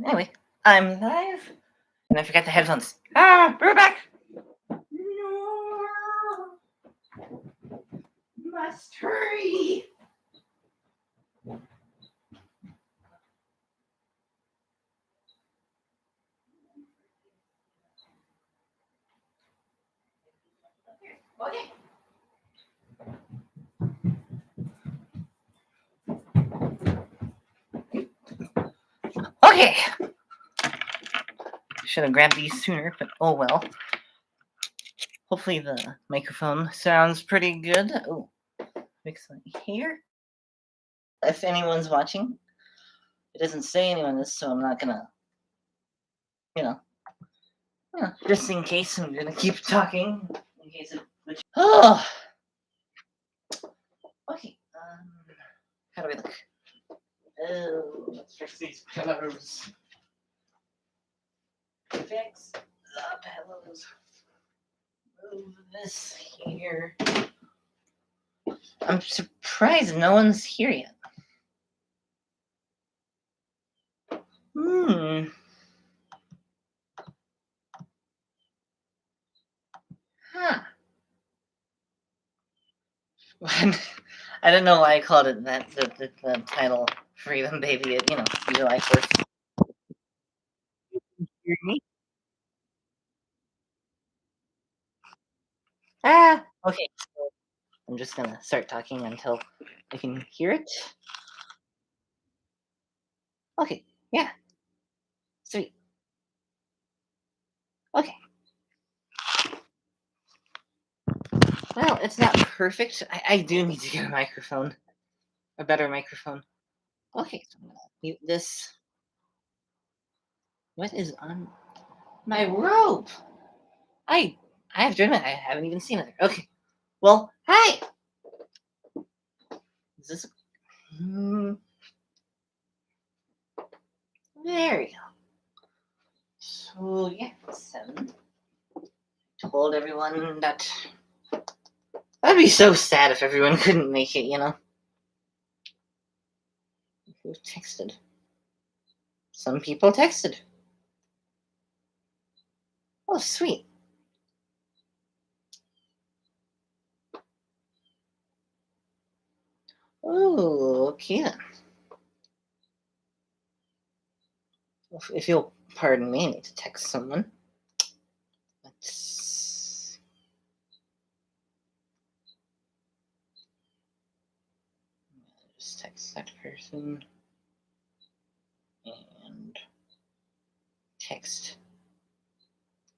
Anyway, I'm live, and I forgot the headphones. Ah, we're back. No, must hurry. Okay. Okay. Should have grabbed these sooner, but oh well. Hopefully the microphone sounds pretty good. Oh, fix it here. If anyone's watching, it doesn't say anyone this, so I'm not gonna, just in case I'm gonna keep talking. In case of which. Oh. Okay. How do I look? Oh, let's fix these pillows. Fix the pillows. Move this here. I'm surprised no one's here yet. Huh. I don't know why I called it that. The title "Freedom Baby." July 4th. Hear me? Okay. So I'm just gonna start talking until I can hear it. Okay. Yeah. Sweet. Okay. Well, it's not perfect. I do need to get a microphone. A better microphone. Okay, so I'm gonna mute this. What is on my robe? I have to admit, I haven't even seen it. Okay. Well, hi! Is this... There we go. So, yeah, 7. Told everyone that... That'd be so sad if everyone couldn't make it, Who texted? Some people texted. Oh, sweet. Oh, okay then. If you'll pardon me, I need to text someone. Let's... just text that person. And text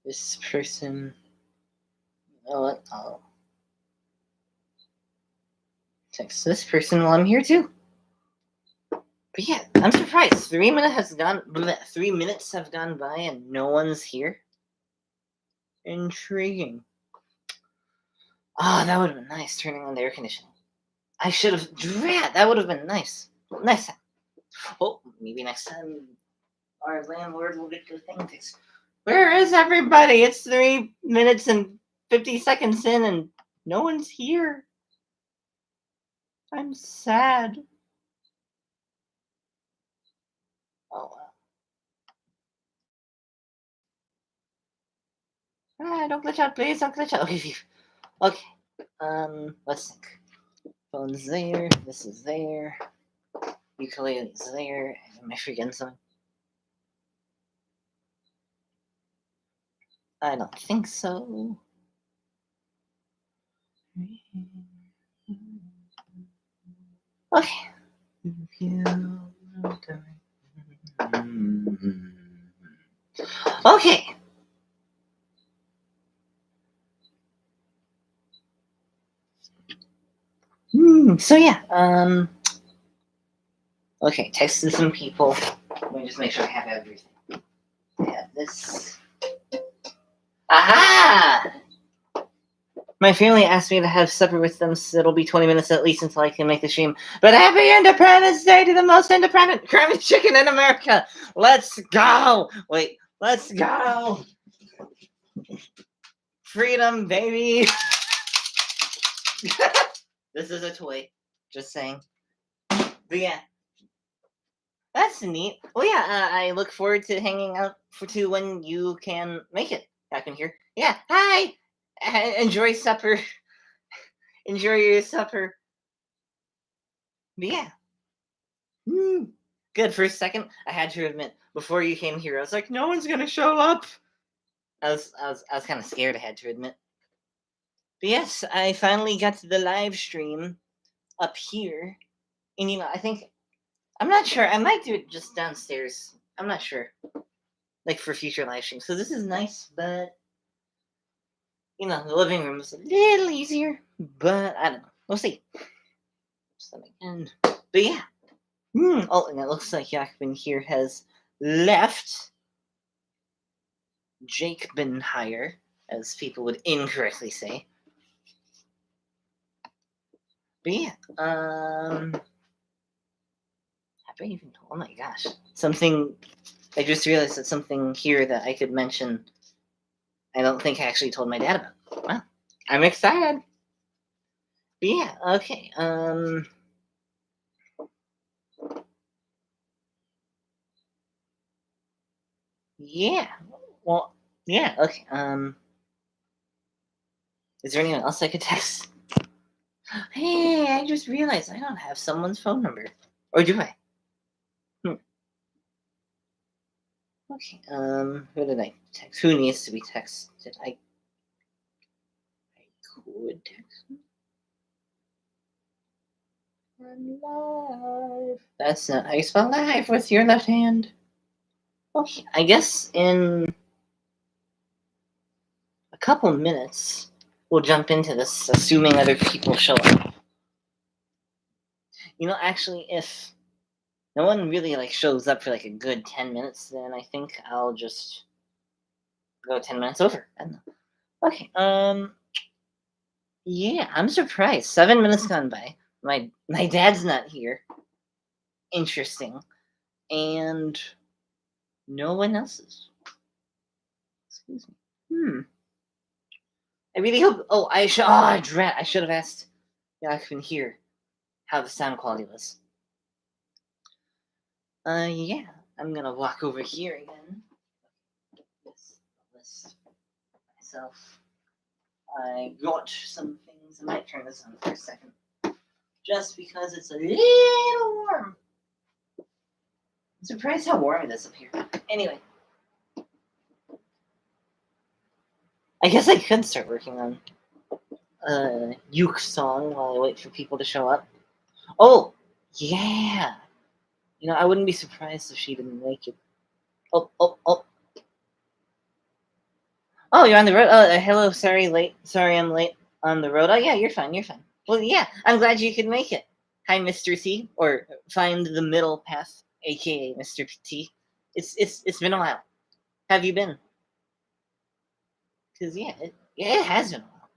this person. You know what? I'll text this person while I'm here too. But yeah, I'm surprised. 3 minutes has gone. 3 minutes have gone by and no one's here. Intriguing. Oh, that would have been nice. Turning on the air conditioning. I should have. Yeah, that would have been nice. Next time. Oh, maybe next time our landlord will get the thing fixed. Where is everybody? It's 3 minutes and 50 seconds in, and no one's here. I'm sad. Oh wow. Don't glitch out, please. Don't glitch out. Okay. Okay. Let's think. Phone's there. This is there. Ukulele's there. Am I forgetting something? I don't think so. Okay. Okay. So yeah. Okay. Texted some people. Let me just make sure I have everything. I have this. Aha! My family asked me to have supper with them, so it'll be 20 minutes at least until I can make the stream. But happy Independence Day to the most independent curvy chicken in America! Let's go! Wait, let's go! Freedom, baby! This is a toy. Just saying. But yeah. That's neat. Well, yeah, I look forward to hanging out to when you can make it back in here. Yeah, hi! Enjoy supper. Enjoy your supper. But yeah. Good. For a second, I had to admit, before you came here, I was like, no one's gonna show up. I was kind of scared. I had to admit. But yes, I finally got to the live stream up here, and I think I'm not sure. I might do it just downstairs. I'm not sure, like for future live streams. So this is nice, but the living room is a little easier. But I don't know. We'll see. Again. But yeah. Oh, and it looks like Yakman here has left. Jake been higher, as people would incorrectly say. But yeah, have I even told? Oh my gosh, something. I just realized that something here that I could mention. I don't think I actually told my dad about. Well, I'm excited. But yeah, okay. Yeah. Well, yeah. Okay. Is there anyone else I could text? Hey, I just realized I don't have someone's phone number. Or do I? Okay, who did I text? Who needs to be texted? I could text him. I'm live. That's not how you spell live with your left hand. Okay, I guess in a couple minutes we'll jump into this, assuming other people show up. Actually, if no one really shows up for like a good 10 minutes, then I think I'll just go 10 minutes over. Okay, yeah, I'm surprised. 7 minutes gone by. My dad's not here. Interesting. And no one else is. Excuse me. I really hope. Oh, I should. Oh, drat! I should have asked Yakun here how the sound quality was. Yeah. I'm gonna walk over here again. This myself. I got some things. I might turn this on for a second, just because it's a little warm. I'm surprised how warm it is up here. Anyway, I guess I could start working on Uke song while I wait for people to show up. Oh, yeah. I wouldn't be surprised if she didn't make it. Oh, oh, oh. Oh, you're on the road. Oh, hello. Sorry, late. Sorry, I'm late on the road. Oh, yeah, you're fine. You're fine. Well, yeah, I'm glad you could make it. Hi, Mr. T, or find the middle path, aka Mr. T. It's been a while. Have you been? Because it has been a while.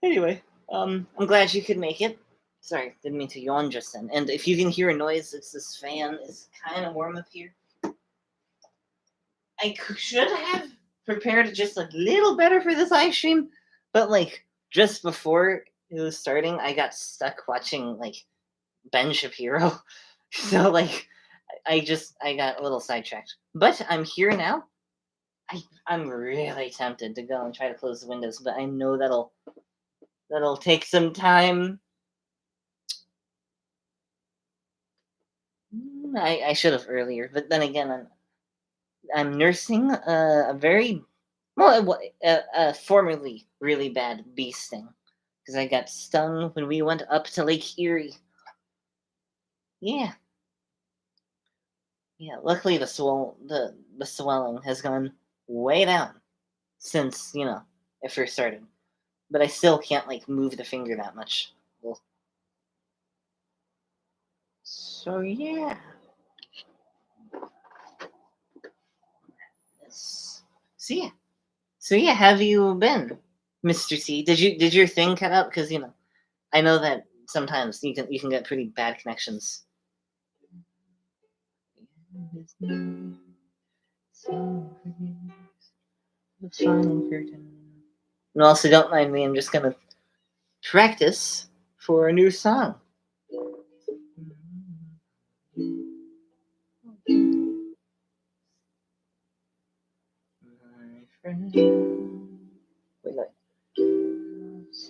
Anyway, I'm glad you could make it. Sorry, didn't mean to yawn just then. And if you can hear a noise, it's this fan. It's kind of warm up here. I should have prepared just a little better for this live stream, but just before it was starting, I got stuck watching Ben Shapiro. So I got a little sidetracked. But I'm here now. I'm really tempted to go and try to close the windows, but I know that'll take some time. I should have earlier, but then again, I'm nursing a very formerly really bad bee sting because I got stung when we went up to Lake Erie. Yeah, yeah. Luckily, the swelling has gone way down since it first started, but I still can't move the finger that much. Well, so yeah. So yeah. So yeah, have you been, Mr. T? Did your thing cut out? Because I know that sometimes you can get pretty bad connections. And also, don't mind me. I'm just gonna practice for a new song.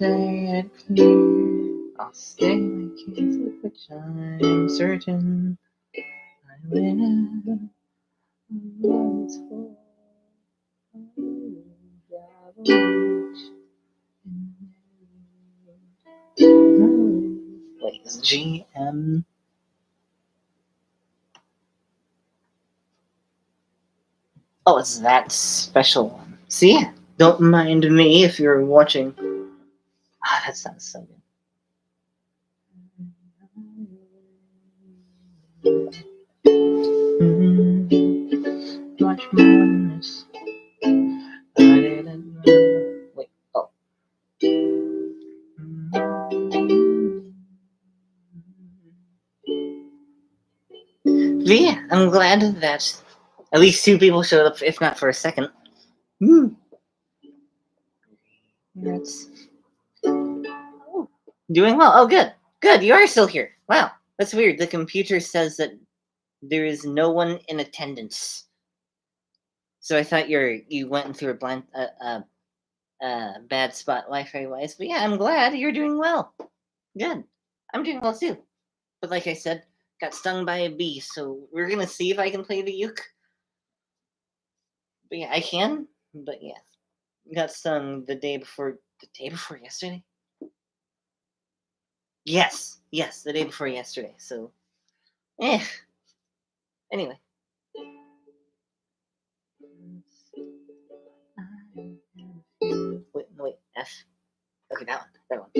say it clear. I'll stay my case with which I'm certain I live once for. Wait, is GM? Oh, it's that special one. See? Don't mind me if you're watching. Ah, that sounds so good. Much more than this. I didn't know. Wait, oh. But yeah, I'm glad that at least 2 people showed up, if not for a second. That's doing well. Oh, good. Good, you are still here. Wow, that's weird. The computer says that there is no one in attendance. So I thought you went through a blind, bad spot Wi-Fi wise. But yeah, I'm glad you're doing well. Good. I'm doing well too. But like I said, got stung by a bee, so we're gonna see if I can play the uke. But yeah, I can. But yeah, got stung the day before yesterday. Yes, the day before yesterday. So, anyway. Wait, F. Okay, that one.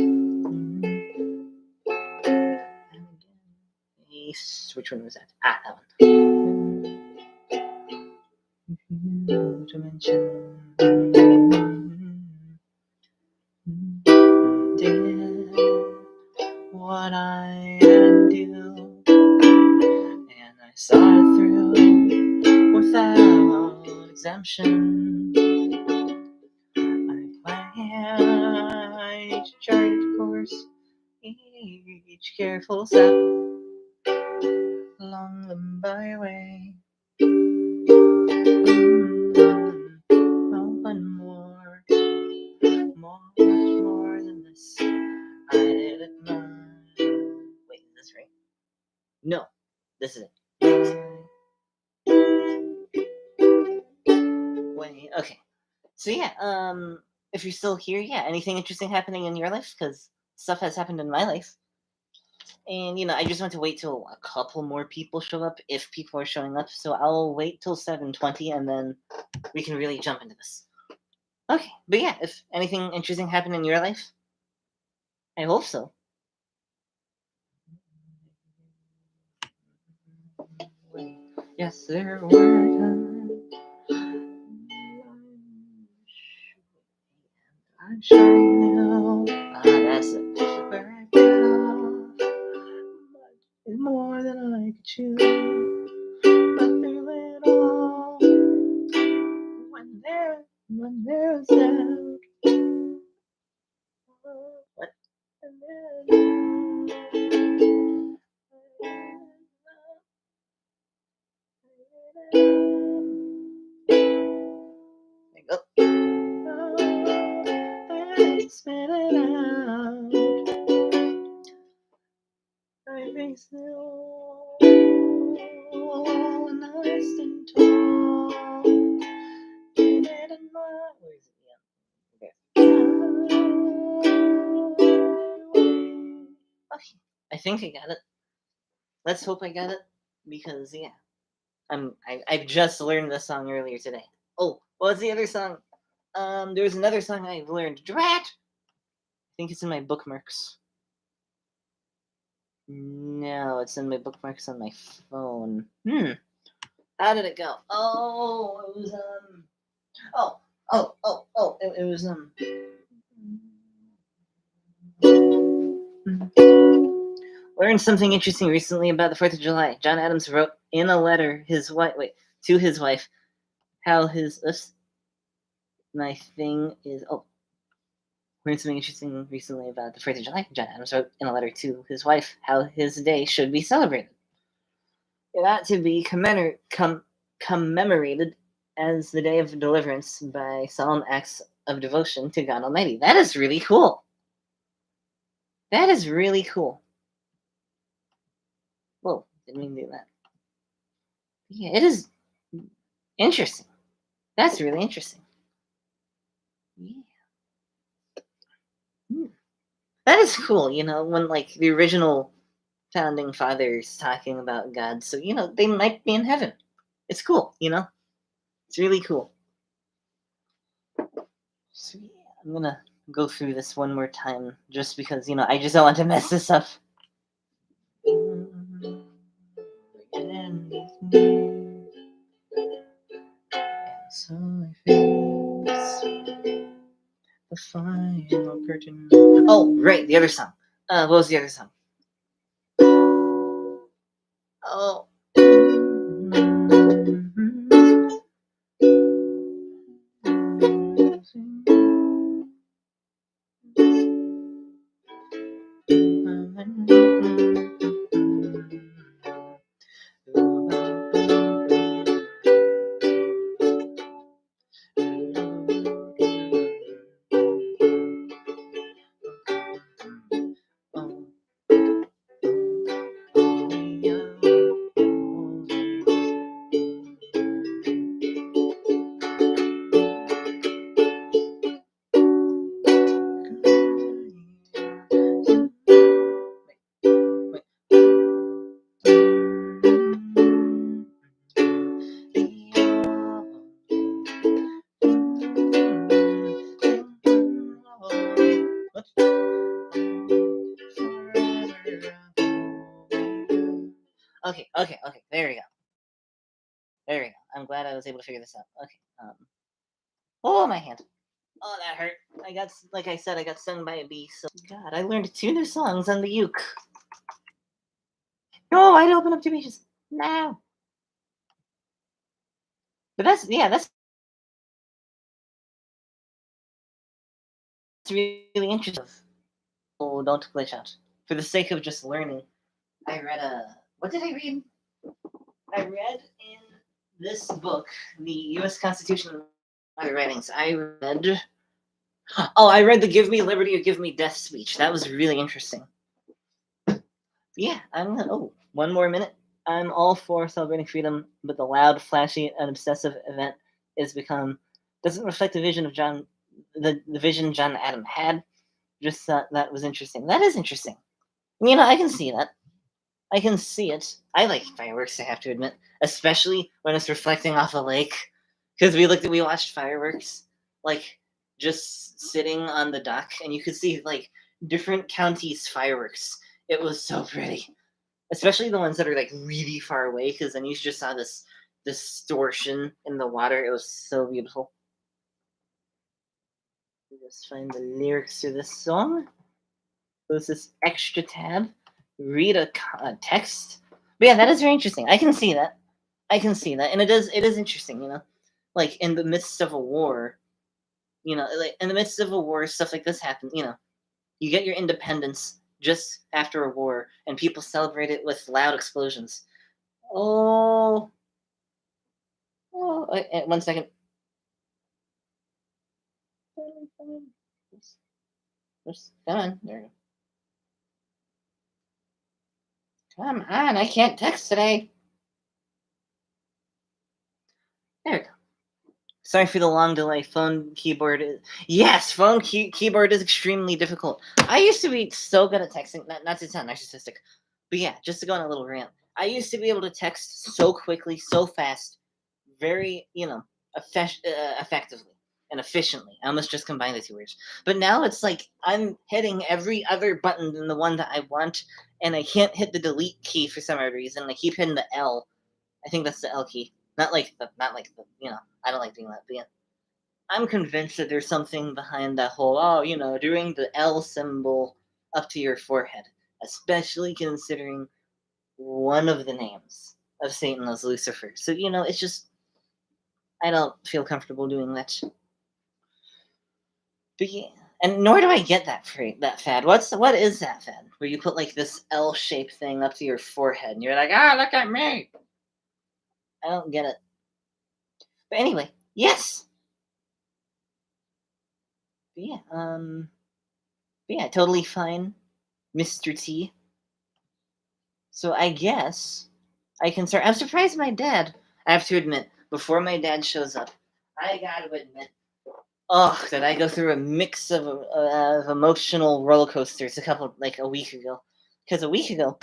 Which one was that? Ah, that one. To mention did what I had to do, and I saw it through without exemption. I planned each charted course, each careful step along the byway. One more, much more than this. I didn't mind. Wait, is this right? No, this is it. Wait, okay. So yeah, if you're still here, yeah, anything interesting happening in your life? Because stuff has happened in my life. And, I just want to wait till a couple more people show up, if people are showing up. So I'll wait till 7:20, and then we can really jump into this. Okay, but yeah, if anything interesting happened in your life, I hope so. Yes, there were times I'm sure you know. That's it. Where I bit off is more than I could chew. But through it all, when there's doubt, what? Spit it out. I face still nice and tall. Did it in my. Where is it? Yeah. Okay. I think I got it. Let's hope I got it, because yeah, I just learned this song earlier today. Oh, what's the other song? There's another song I've learned. Drat. I think it's in my bookmarks. No, it's in my bookmarks on my phone. How did it go? Oh, it was it was Learned something interesting recently about the 4th of July. John Adams wrote in a letter to his wife how my thing is learned something interesting recently about the 4th of July. John Adams wrote in a letter to his wife how his day should be celebrated. It ought to be commemorated as the day of deliverance by solemn acts of devotion to God Almighty. That is really cool. That is really cool. Whoa, didn't mean to do that. Yeah, it is interesting. That's really interesting. Yeah. Hmm. That is cool, when like the original founding fathers talking about God. So, they might be in heaven. It's cool, It's really cool. So yeah, I'm gonna go through this one more time just because, I just don't want to mess this up. So I face the final curtain. Oh, right, the other song. What was the other song? Oh. Okay. There we go. I'm glad I was able to figure this out. Okay. Oh, my hand. Oh, that hurt. Like I said, I got stung by a bee. So, God, I learned 2 new songs on the uke. No, I'd open up 2 pages now. But that's really interesting. Oh, don't glitch out. For the sake of just learning, I read what did I read? I read in this book, the U.S. Constitution and Other Writings. I read the "Give Me Liberty or Give Me Death" speech. That was really interesting. Yeah, one more minute. I'm all for celebrating freedom, but the loud, flashy, and obsessive event doesn't reflect the vision of the vision John Adam had. Just thought that was interesting. That is interesting. I can see that. I can see it. I like fireworks, I have to admit, especially when it's reflecting off a lake. Because we watched fireworks, like just sitting on the dock, and you could see like different counties' fireworks. It was so pretty, especially the ones that are like really far away, because then you just saw this distortion in the water. It was so beautiful. Just find the lyrics to this song. There's this extra tab. Read a text. But yeah, that is very interesting. I can see that. And it is interesting. Like in the midst of a war. Like in the midst of a war, stuff like this happens. You get your independence just after a war, and people celebrate it with loud explosions. Oh, wait, 1 second. Come on, there we go. Come on, I can't text today. There we go. Sorry for the long delay. Phone keyboard keyboard is extremely difficult. I used to be so good at texting. Not to sound narcissistic, but yeah, just to go on a little rant. I used to be able to text so quickly, so fast, very effectively and efficiently. I almost just combined the 2 words. But now it's like I'm hitting every other button than the one that I want, and I can't hit the delete key for some odd reason. I keep hitting the L. I think that's the L key. Not like the. I don't like doing that. But yeah, I'm convinced that there's something behind that whole, doing the L symbol up to your forehead, especially considering one of the names of Satan was Lucifer. So, it's just, I don't feel comfortable doing that. But yeah, and nor do I get that fad. What is that fad? Where you put like this L-shaped thing up to your forehead and you're like, look at me. I don't get it. But anyway, yes. But yeah, totally fine. Mr. T. So I guess I can start. I'm surprised my dad. I have to admit, before my dad shows up, I gotta admit, oh, that I go through a mix of emotional roller coasters a week ago. Because a week ago,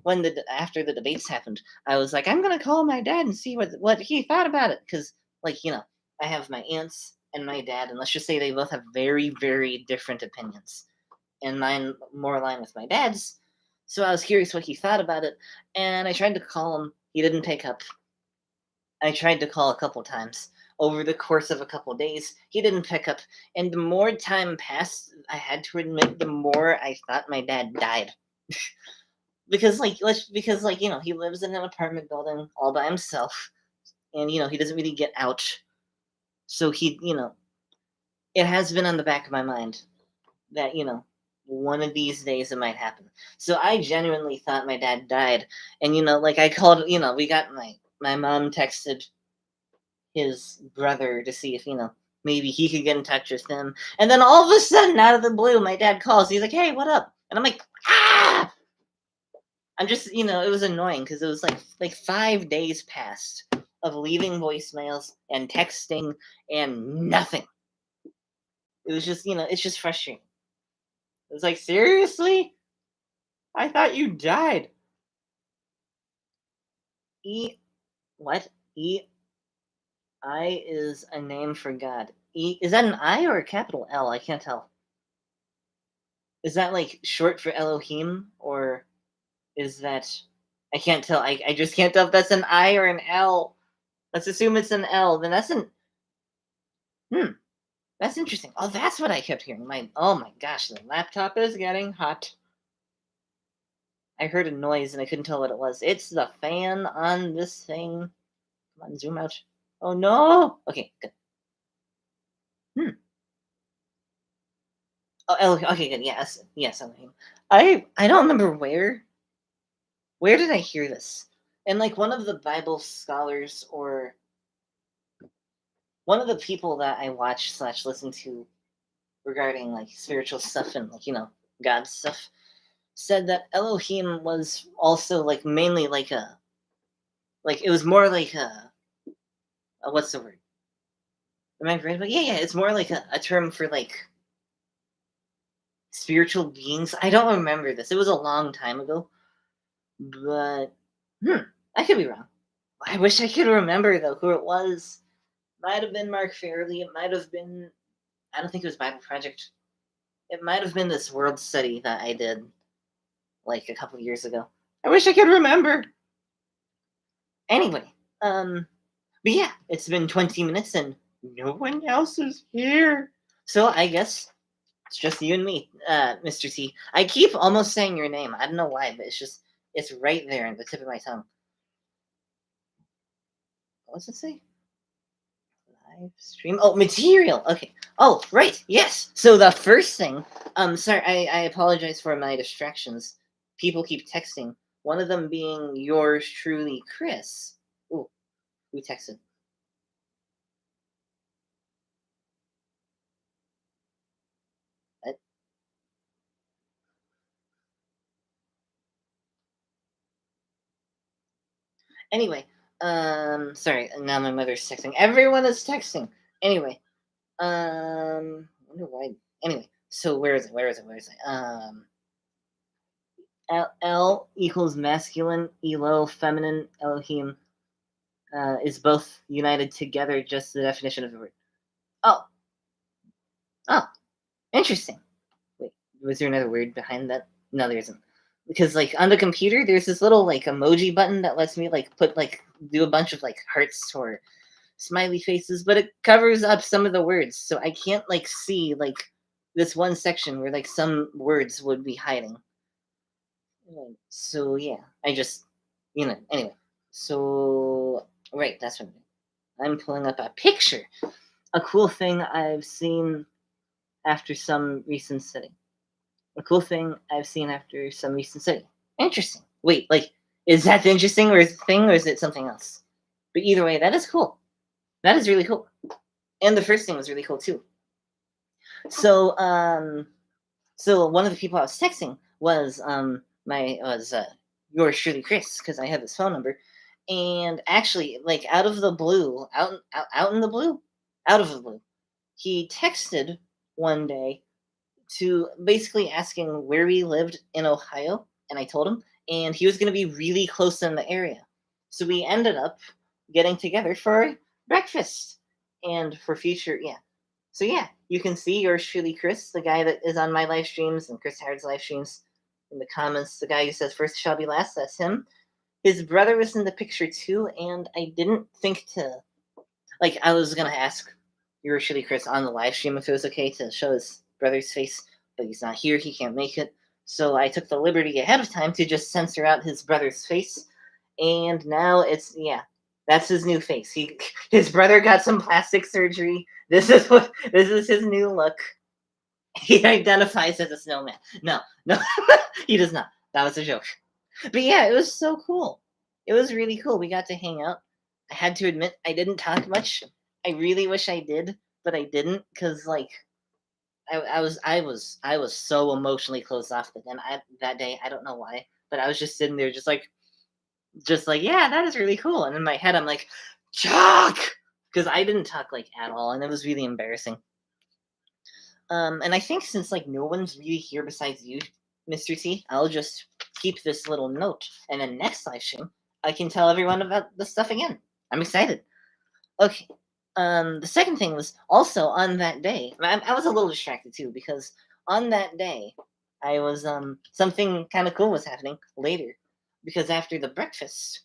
when after the debates happened, I was like, I'm gonna call my dad and see what he thought about it. Because I have my aunts and my dad, and let's just say they both have very very different opinions, and mine more aligned with my dad's. So I was curious what he thought about it, and I tried to call him. He didn't pick up. I tried to call a couple times over the course of a couple days. He didn't pick up, and the more time passed, I had to admit, the more I thought my dad died. Because he lives in an apartment building all by himself, and he doesn't really get out. So it has been on the back of my mind that one of these days it might happen. So I genuinely thought my dad died, and I called. We got my mom texted his brother to see if maybe he could get in touch with him, and then all of a sudden, out of the blue, my dad calls. He's like, "Hey, what up?" And I'm like, "Ah!" I'm just it was annoying because it was like 5 days passed of leaving voicemails and texting and nothing. It was just it's just frustrating. It was like, seriously, I thought you died. E what? I is a name for God. Is that an I or a capital L? I can't tell. Is that like short for Elohim, or is that I can't tell. I just can't tell if that's an I or an L. Let's assume it's an L. Then that's an that's interesting. Oh, that's what I kept hearing. Oh my gosh, the laptop is getting hot. I heard a noise and I couldn't tell what it was. It's the fan on this thing. Come on, zoom out. Oh no. Okay, good. Oh, okay, good. Yes, Elohim. I don't remember where did I hear this? And like one of the Bible scholars or one of the people that I watch / listen to regarding like spiritual stuff and God stuff said that Elohim was also like mainly it was more like a what's the word? Am I right? But yeah, it's more like a term for like spiritual beings. I don't remember this. It was a long time ago, but I could be wrong. I wish I could remember though who it was. Might have been Mark Fairley. It might have been. I don't think it was Bible Project. It might have been this world study that I did like a couple years ago. I wish I could remember. Anyway, but yeah, it's been 20 minutes and no one else is here. So I guess it's just you and me, Mr. T. I keep almost saying your name. I don't know why, but it's right there in the tip of my tongue. What's it say? Live stream. Oh, material. Okay. Oh, right. Yes. So the first thing. Sorry. I apologize for my distractions. People keep texting. One of them being yours truly, Chris. Ooh, who texted? What? Anyway. Sorry. Now my mother's texting. Everyone is texting. Anyway. I wonder why. Anyway. So where is it? Where is it? Where is it? L equals masculine, Elo feminine, Elohim is both united together, just the definition of the word. Oh, oh, interesting. Wait, was there another word behind that? No, there isn't. Because like on the computer, there's this little like emoji button that lets me like put like do a bunch of like hearts or smiley faces, but it covers up some of the words, so I can't like see like this one section where like some words would be hiding. So yeah, I just anyway. So right, that's what I'm pulling up a picture. A cool thing I've seen after some recent study. A cool thing I've seen after some recent study. Interesting. Wait, like, is that the interesting or thing, or is it something else? But either way, that is cool. That is really cool. And the first thing was really cool too. So So one of the people I was texting was yours truly, Chris, because I have his phone number. And actually, like out of the blue, out in the blue, out of the blue, he texted one day to basically asking where we lived in Ohio, and I told him, and he was going to be really close in the area. So we ended up getting together for breakfast and for future, yeah. So yeah, you can see yours truly, Chris, the guy that is on my live streams and Chris Howard's live streams in the comments. The guy who says first shall be last, that's him. His brother was in the picture too, and I didn't think to, like, I was gonna ask yours truly, Chris, on the live stream if it was okay to show his brother's face, but he's not here, he can't make it. So I took the liberty ahead of time to just censor out his brother's face, and now it's, yeah, that's his new face. His brother got some plastic surgery. This is his new look. He identifies as a snowman. No, he does not. That was a joke. But yeah, it was so cool. It was really cool. We got to hang out. I had to admit I didn't talk much. I really wish I did, but I didn't because like I was so emotionally closed off that day. I don't know why, but I was just sitting there just like yeah, that is really cool. And in my head I'm like, talk, because I didn't talk like at all, and it was really embarrassing. And I think since like no one's really here besides you, Mr. T, I'll just keep this little note, and then next live stream I can tell everyone about the stuff again. I'm excited. Okay. The second thing was also on that day. I was a little distracted too because on that day I was something kind of cool was happening later because after the breakfast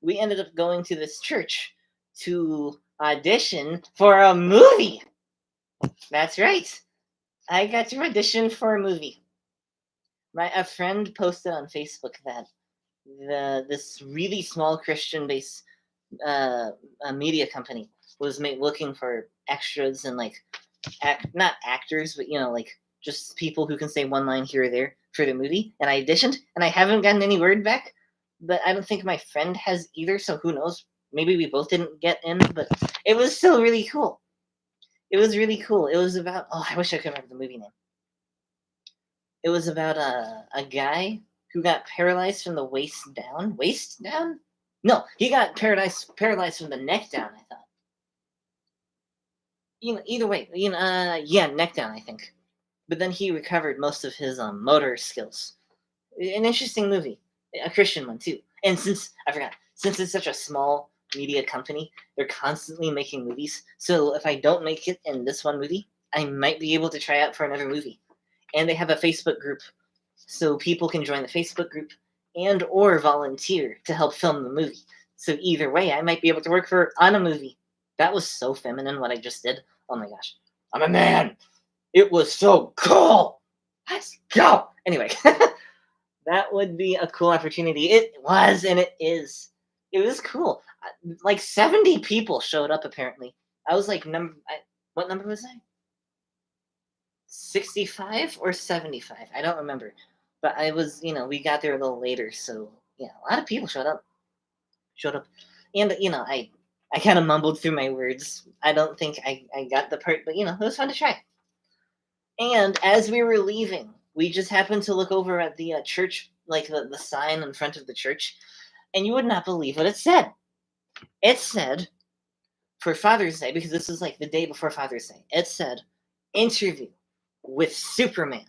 we ended up going to this church to audition for a movie. That's right. I got to audition for a movie. A friend posted on Facebook that this really small Christian-based a media company was looking for extras and like not actors, but like just people who can say one line here or there for the movie. And I auditioned, and I haven't gotten any word back. But I don't think my friend has either. So who knows? Maybe we both didn't get in, but it was still really cool. It was really cool. It was about I wish I could remember the movie name. It was about a guy who got paralyzed from the waist down. Waist down? No, he got paralyzed from the neck down. I thought. Either way, yeah, neck down. I think, but then he recovered most of his motor skills. An interesting movie, a Christian one too. And since it's such a small media company, they're constantly making movies. So if I don't make it in this one movie, I might be able to try out for another movie. And they have a Facebook group, so people can join the Facebook group and or volunteer to help film the movie. So either way, I might be able to work on a movie. That was so feminine what I just did. Oh my gosh. I'm a man. It was so cool. Let's go. Anyway, that would be a cool opportunity. It was, and it is. It was cool. Like 70 people showed up apparently. I was like, what number was I? 65 or 75. I don't remember. But I was, we got there a little later, so yeah, a lot of people showed up. And I kind of mumbled through my words. I don't think I got the part, but it was fun to try. And as we were leaving, we just happened to look over at the church, like the sign in front of the church, and you would not believe what it said. It said, for Father's Day, because this is like the day before Father's Day, it said, interview with Superman,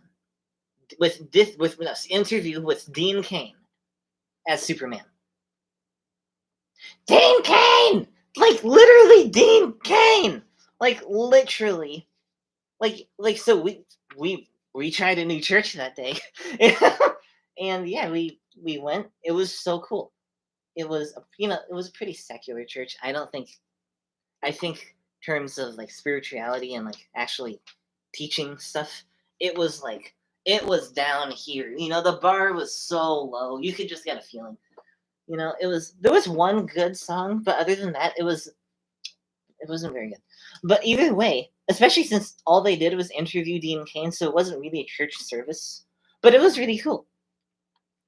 interview with Dean Cain as Superman. Dean Cain! Like, literally Dean Cain! Like, literally. Like so we tried a new church that day. And yeah, we went. It was so cool. It was, it was a pretty secular church. I think terms of like spirituality and like actually teaching stuff, it was down here. The bar was so low. You could just get a feeling. There was one good song, but other than that, it wasn't very good. But either way, especially since all they did was interview Dean Cain, so it wasn't really a church service. But it was really cool.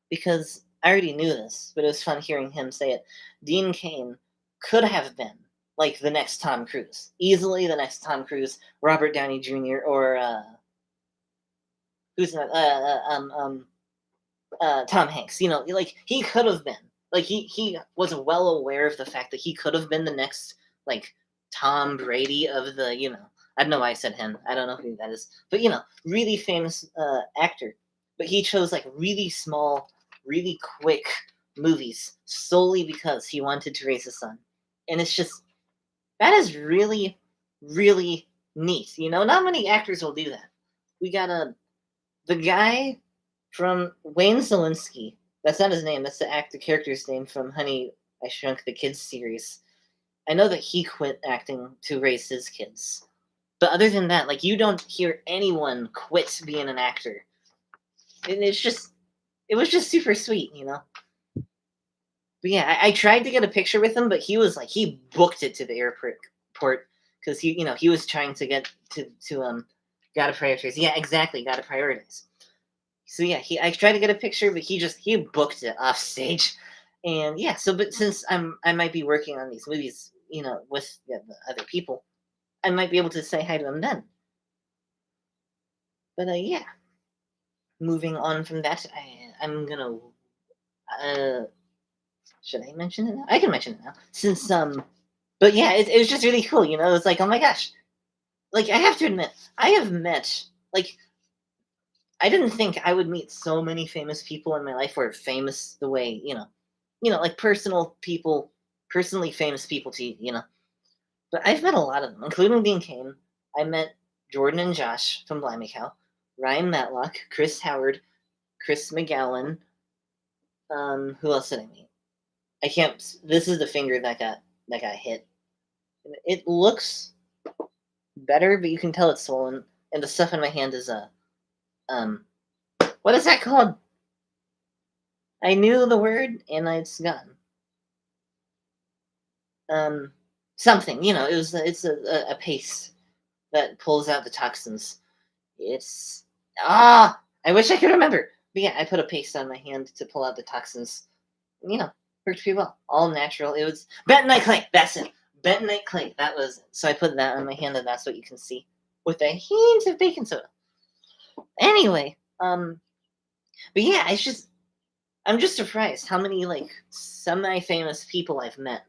Because I already knew this, but it was fun hearing him say it. Dean Cain could have been like the next Tom Cruise. Easily the next Tom Cruise, Robert Downey Jr., or who's not Tom Hanks. You know, like he could have been. Like he was well aware of the fact that he could have been the next like Tom Brady of the, you know, I don't know why I said him. I don't know who that is, but you know, really famous actor. But he chose like really small, really quick movies solely because he wanted to raise his son, and it's just that is really, really neat. You know, not many actors will do that. We got the guy from Wayne Szalinski. That's not his name. That's the character's name from Honey, I Shrunk the Kids series. I know that he quit acting to raise his kids. But other than that, like you don't hear anyone quit being an actor. And it was just super sweet, you know. But yeah, I tried to get a picture with him, but he was like he booked it to the airport because he was trying to get to gotta prioritize. Yeah, exactly, gotta prioritize. So yeah, I tried to get a picture, but he booked it off stage, and yeah. So but since I might be working on these movies, you know, with the other people, I might be able to say hi to him then. But yeah, moving on from that, I'm gonna should I mention it now? I can mention it now since but yeah, it was just really cool. You know, it's like oh my gosh, like I have to admit, I have met like I didn't think I would meet so many famous people in my life, or famous the way like personal people, personally famous people to you know. But I've met a lot of them, including Dean Cain. I met Jordan and Josh from Blimey Cow, Ryan Matlock, Chris Howard, Chris McGowan. Who else did I meet? I can't. This is the finger that got hit. It looks better, but you can tell it's swollen. And the stuff in my hand is what is that called? I knew the word and it's gone. Something, you know, it's a paste that pulls out the toxins. It's I wish I could remember. But yeah, I put a paste on my hand to pull out the toxins. You know, worked pretty well. All natural. It was bentonite clay. That's it. Bentonite clay. That was it. So I put that on my hand, and that's what you can see with a hint of baking soda. Anyway, but yeah, I'm just surprised how many like semi-famous people I've met.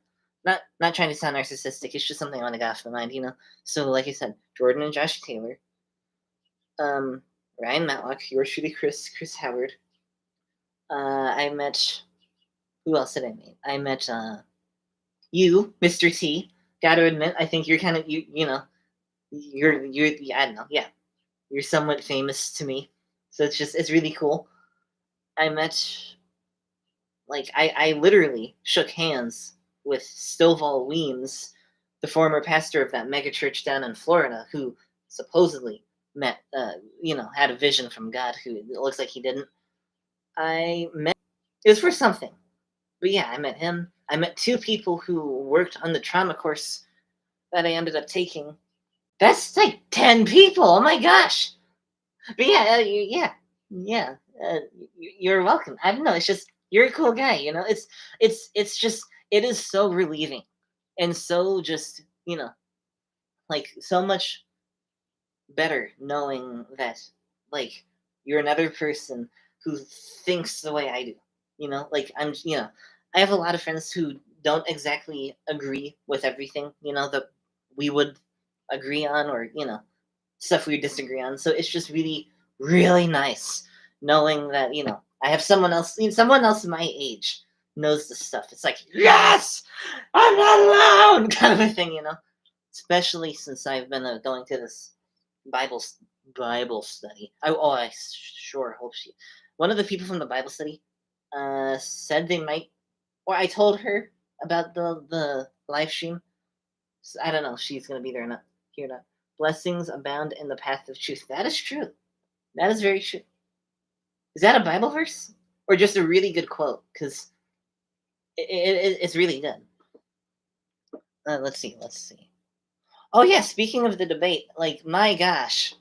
Not trying to sound narcissistic. It's just something I want to get off the mind, you know. So like I said, Jordan and Josh Taylor, Ryan Matlock, yours truly, Chris Howard. I met who else did I meet? I met you, Mr. T. Got to admit, I think you're kind of you know you're I don't know, yeah, you're somewhat famous to me, so it's really cool. I met like I literally shook hands with Stovall Weems, the former pastor of that mega church down in Florida, who supposedly met had a vision from God, who it looks like he didn't. I met it was for something. But yeah, I met him. I met two people who worked on the trauma course that I ended up taking. That's like 10 people. Oh my gosh. But yeah, yeah. You're welcome. I don't know. It's just you're a cool guy. You know, it's just it is so relieving, and so just like so much better knowing that like you're another person who thinks the way I do. You know, like I have a lot of friends who don't exactly agree with everything, that we would agree on, or, stuff we disagree on. So it's just really, really nice knowing that, I have someone else my age knows this stuff. It's like, yes, I'm not alone kind of a thing, especially since I've been going to this Bible Bible study. I sure hope she. One of the people from the Bible study said they might, or I told her about the live stream. So I don't know if she's gonna be there or not. Here or not. Blessings abound in the path of truth. That is true. That is very true. Is that a Bible verse or just a really good quote? Because it's really good. Let's see. Let's see. Oh yeah. Speaking of the debate, like my gosh,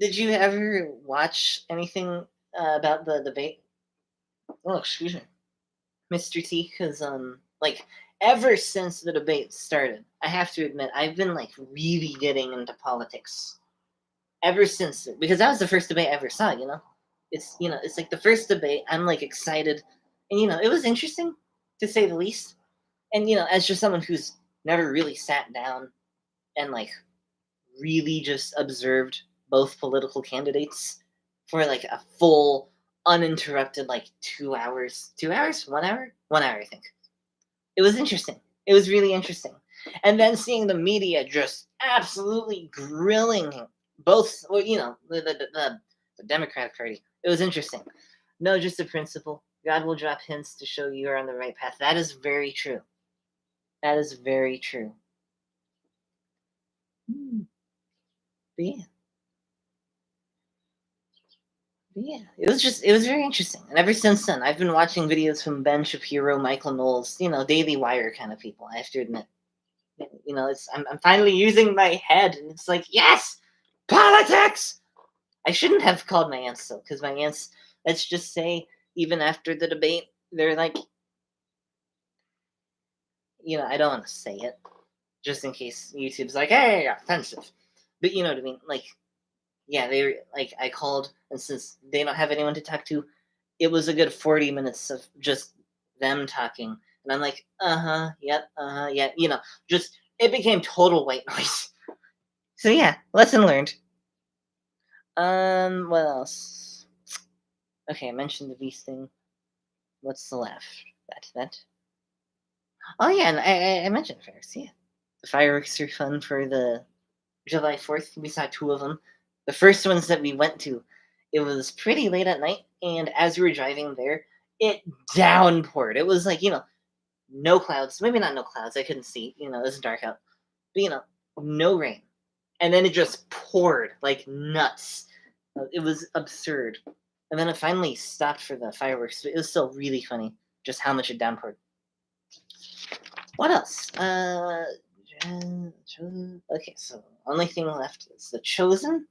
did you ever watch anything about the debate? Oh, excuse me, Mr. T. Because like ever since the debate started, I have to admit I've been like really getting into politics. ever since, because that was the first debate I ever saw. It's like the first debate. I'm like excited, and it was interesting to say the least. And as just someone who's never really sat down and like really just observed both political candidates for like a full uninterrupted like 2 hours, 2 hours, 1 hour, 1 hour, I think. It was interesting. It was really interesting. And then seeing the media just absolutely grilling both, well, the Democratic Party. It was interesting. No, just a principle. God will drop hints to show you are on the right path. That is very true. That is very true. But yeah. It was very interesting. And ever since then, I've been watching videos from Ben Shapiro, Michael Knowles, Daily Wire kind of people, I have to admit. I'm finally using my head, and it's like, yes, politics. I shouldn't have called my aunts though, because my aunts, let's just say, even after the debate, they're like, I don't want to say it, just in case YouTube's like, hey, offensive. But you know what I mean? Like, yeah, they were like, I called, and since they don't have anyone to talk to, it was a good 40 minutes of just them talking. And I'm like, yep, yeah, just, it became total white noise. So yeah, lesson learned. What else? Okay, I mentioned the beast thing. What's the left? That. Oh yeah, and I mentioned fireworks. Yeah, the fireworks are fun for the July 4th. We saw 2 of them. The first ones that we went to, it was pretty late at night, and as we were driving there, it downpoured. It was like no clouds. Maybe not no clouds. I couldn't see. It was dark out. But no rain, and then it just poured like nuts. It was absurd. And then it finally stopped for the fireworks. But it was still really funny just how much it downpoured. What else? Okay, so only thing left is The Chosen.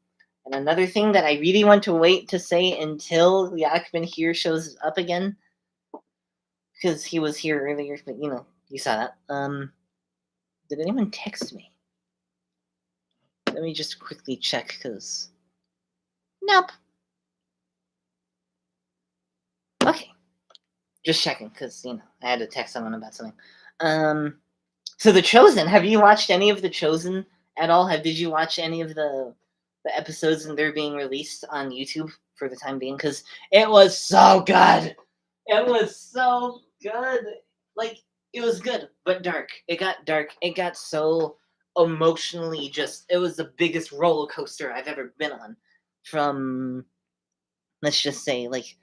And another thing that I really want to wait to say until Yakman here shows up again, because he was here earlier, but you saw that. Did anyone text me? Let me just quickly check, because nope. Okay, just checking, because I had to text someone about something. So The Chosen. Have you watched any of The Chosen at all? Did you watch any of the episodes and they're being released on YouTube for the time being? Because it was so good. It was so good. Like, it was good, but dark. It got dark. It got so emotionally it was the biggest roller coaster I've ever been on. From, let's just say, like,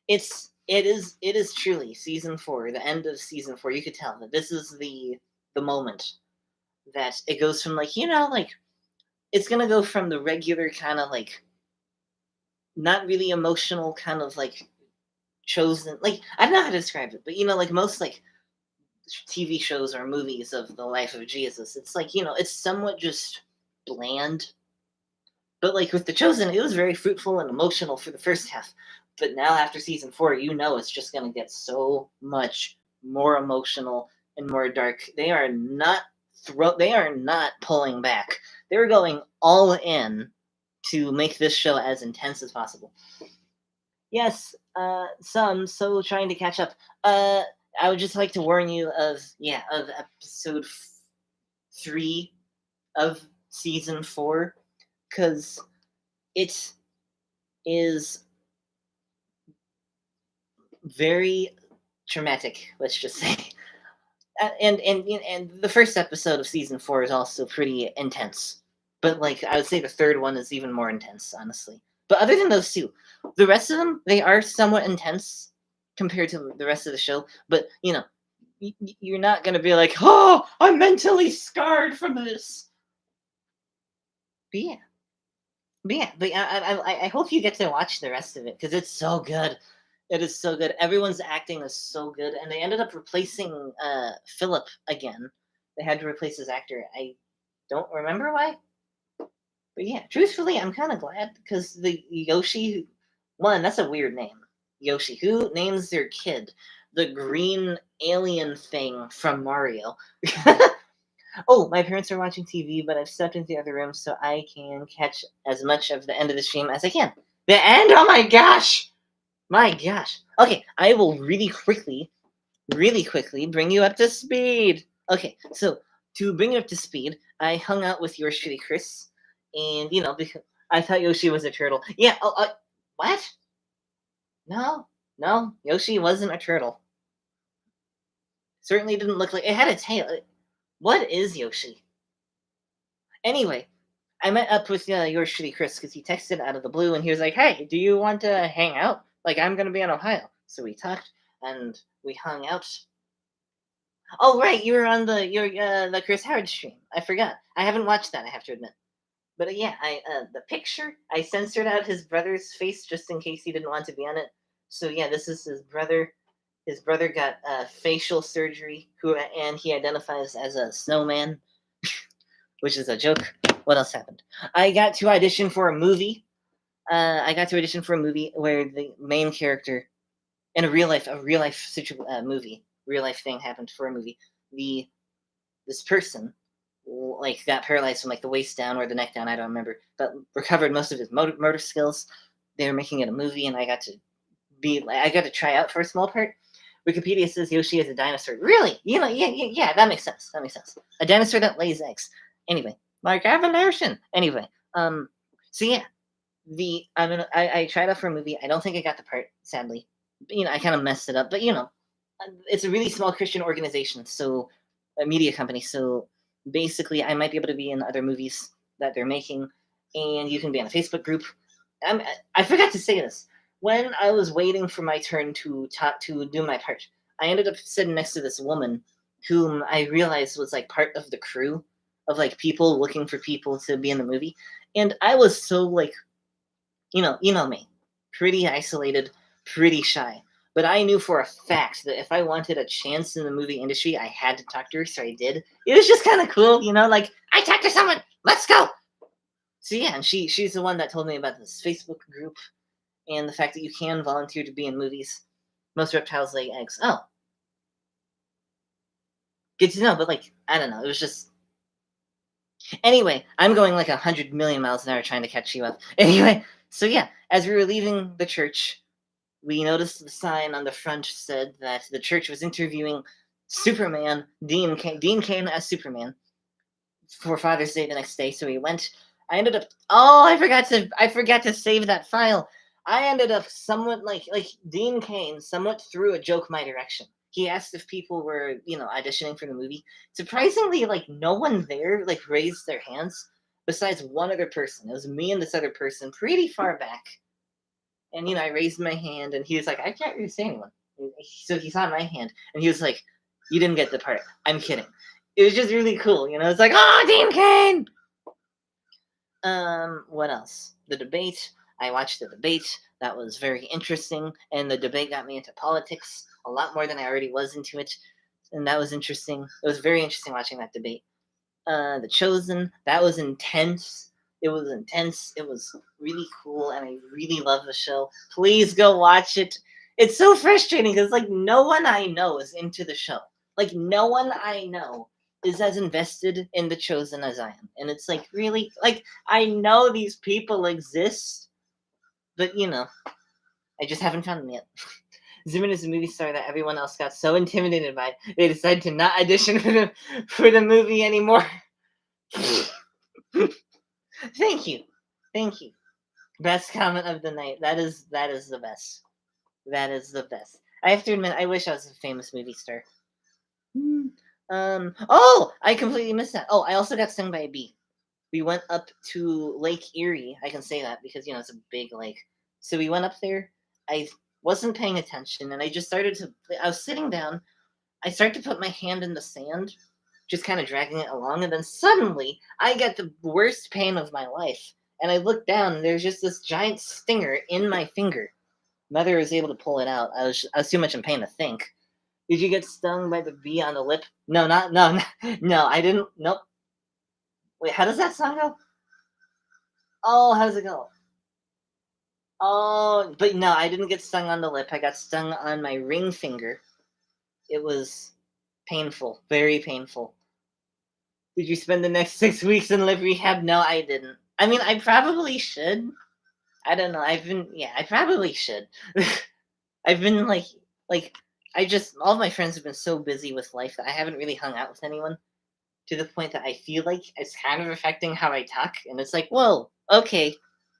it is truly season 4, the end of season 4. You could tell that this is the moment that it goes from like it's gonna go from the regular kind of like not really emotional kind of like chosen, like, I don't know how to describe it, but like most like TV shows or movies of the life of Jesus, it's like it's somewhat just bland. But like with The Chosen, it was very fruitful and emotional for the first half. But now after season 4, it's just gonna get so much more emotional and more dark. They are not pulling back. They're going all in to make this show as intense as possible. Yes, some so trying to catch up. I would just like to warn you of episode 3 of season 4, because it is very traumatic, let's just say. And the first episode of season 4 is also pretty intense, but like I would say the third one is even more intense, honestly. But other than those 2, the rest of them, they are somewhat intense compared to the rest of the show. But you're not gonna be like, oh, I'm mentally scarred from this. But I hope you get to watch the rest of it, because it's so good. It is so good. Everyone's acting is so good, and they ended up replacing Philip again. They had to replace his actor. I don't remember why, but yeah, truthfully, I'm kind of glad, because the Yoshi one, that's a weird name. Yoshi. Who names their kid the green alien thing from Mario? Oh, my parents are watching TV, but I've stepped into the other room so I can catch as much of the end of the stream as I can. The end? Oh my gosh! My gosh. Okay, I will really quickly bring you up to speed. Okay, so to bring you up to speed, I hung out with yours truly, Chris, and because I thought Yoshi was a turtle. Yeah. Oh, what? No, no, Yoshi wasn't a turtle. Certainly didn't look like it had a tail. What is Yoshi? Anyway, I met up with yours truly, Chris, because he texted out of the blue, and he was like, "Hey, do you want to hang out? Like, I'm gonna be in Ohio." So we talked and we hung out. Oh right, you were on the Chris Howard stream. I forgot. I haven't watched that. I have to admit. But yeah, I the picture I censored out his brother's face just in case he didn't want to be on it. So yeah, this is his brother. His brother got facial surgery, and he identifies as a snowman, which is a joke. What else happened? I got to audition for a movie. I got to audition for a movie where the main character in a real life movie, real life thing happened for a movie. This person like got paralyzed from like the waist down or the neck down, I don't remember, but recovered most of his motor skills. They were making it a movie, and I got to try out for a small part. Wikipedia says Yoshi is a dinosaur. Really? Yeah, that makes sense. That makes sense. A dinosaur that lays eggs. Anyway, like evolution. Anyway, so yeah, I tried out for a movie. I don't think I got the part, sadly. I kind of messed it up, but it's a really small Christian organization, so a media company. So basically, I might be able to be in other movies that they're making, and you can be on a Facebook group. I forgot to say this. When I was waiting for my turn to do my part, I ended up sitting next to this woman whom I realized was like part of the crew of like people looking for people to be in the movie. And I was so like, you know me, pretty isolated, pretty shy. But I knew for a fact that if I wanted a chance in the movie industry, I had to talk to her, so I did. It was just kind of cool, like, I talked to someone, let's go. So yeah, and she's the one that told me about this Facebook group and the fact that you can volunteer to be in movies. Most reptiles lay eggs. Oh, good to know. But like, I don't know. It was just anyway. I'm going like 100 million miles an hour trying to catch you up. Anyway, so yeah, as we were leaving the church, we noticed the sign on the front said that the church was interviewing Superman, Dean Cain as Superman for Father's Day the next day. So we went. I ended up. Oh, I forgot to save that file. I ended up somewhat like Dean Cain somewhat threw a joke my direction. He asked if people were auditioning for the movie. Surprisingly, like no one there like raised their hands besides one other person. It was me and this other person, pretty far back. And I raised my hand, and he was like, "I can't really say anyone." So he saw my hand, and he was like, "You didn't get the part. I'm kidding." It was just really cool, It's like, "Oh, Dean Cain!" What else? The debate. I watched the debate. That was very interesting, and the debate got me into politics a lot more than I already was into it, and that was interesting. It was very interesting watching that debate. The Chosen. That was intense. It was intense. It was really cool, and I really love the show. Please go watch it. It's so frustrating because like no one I know is into the show. Like no one I know is as invested in the Chosen as I am, and it's like really like I know these people exist, but I just haven't found them yet. Zimin is a movie star that everyone else got so intimidated by they decided to not audition for the movie anymore. Thank you. Thank you. Best comment of the night. That is the best. That is the best. I have to admit, I wish I was a famous movie star. Oh, I completely missed that. Oh, I also got stung by a bee. We went up to Lake Erie. I can say that because it's a big lake. So we went up there. I wasn't paying attention, and I just started to. I was sitting down. I started to put my hand in the sand, just kind of dragging it along, and then suddenly I got the worst pain of my life. And I looked down, and there's just this giant stinger in my finger. Mother was able to pull it out. I was too much in pain to think. Did you get stung by the bee on the lip? No, no. I didn't. Nope. Wait, how does that song go? Oh, how does it go? Oh, but no, I didn't get stung on the lip. I got stung on my ring finger. It was painful, very painful. Did you spend the next 6 weeks in live rehab? No, I didn't. I mean, I probably should. I don't know. I probably should. I've been like, all of my friends have been so busy with life that I haven't really hung out with anyone to the point that I feel like it's kind of affecting how I talk. And it's like, whoa, okay,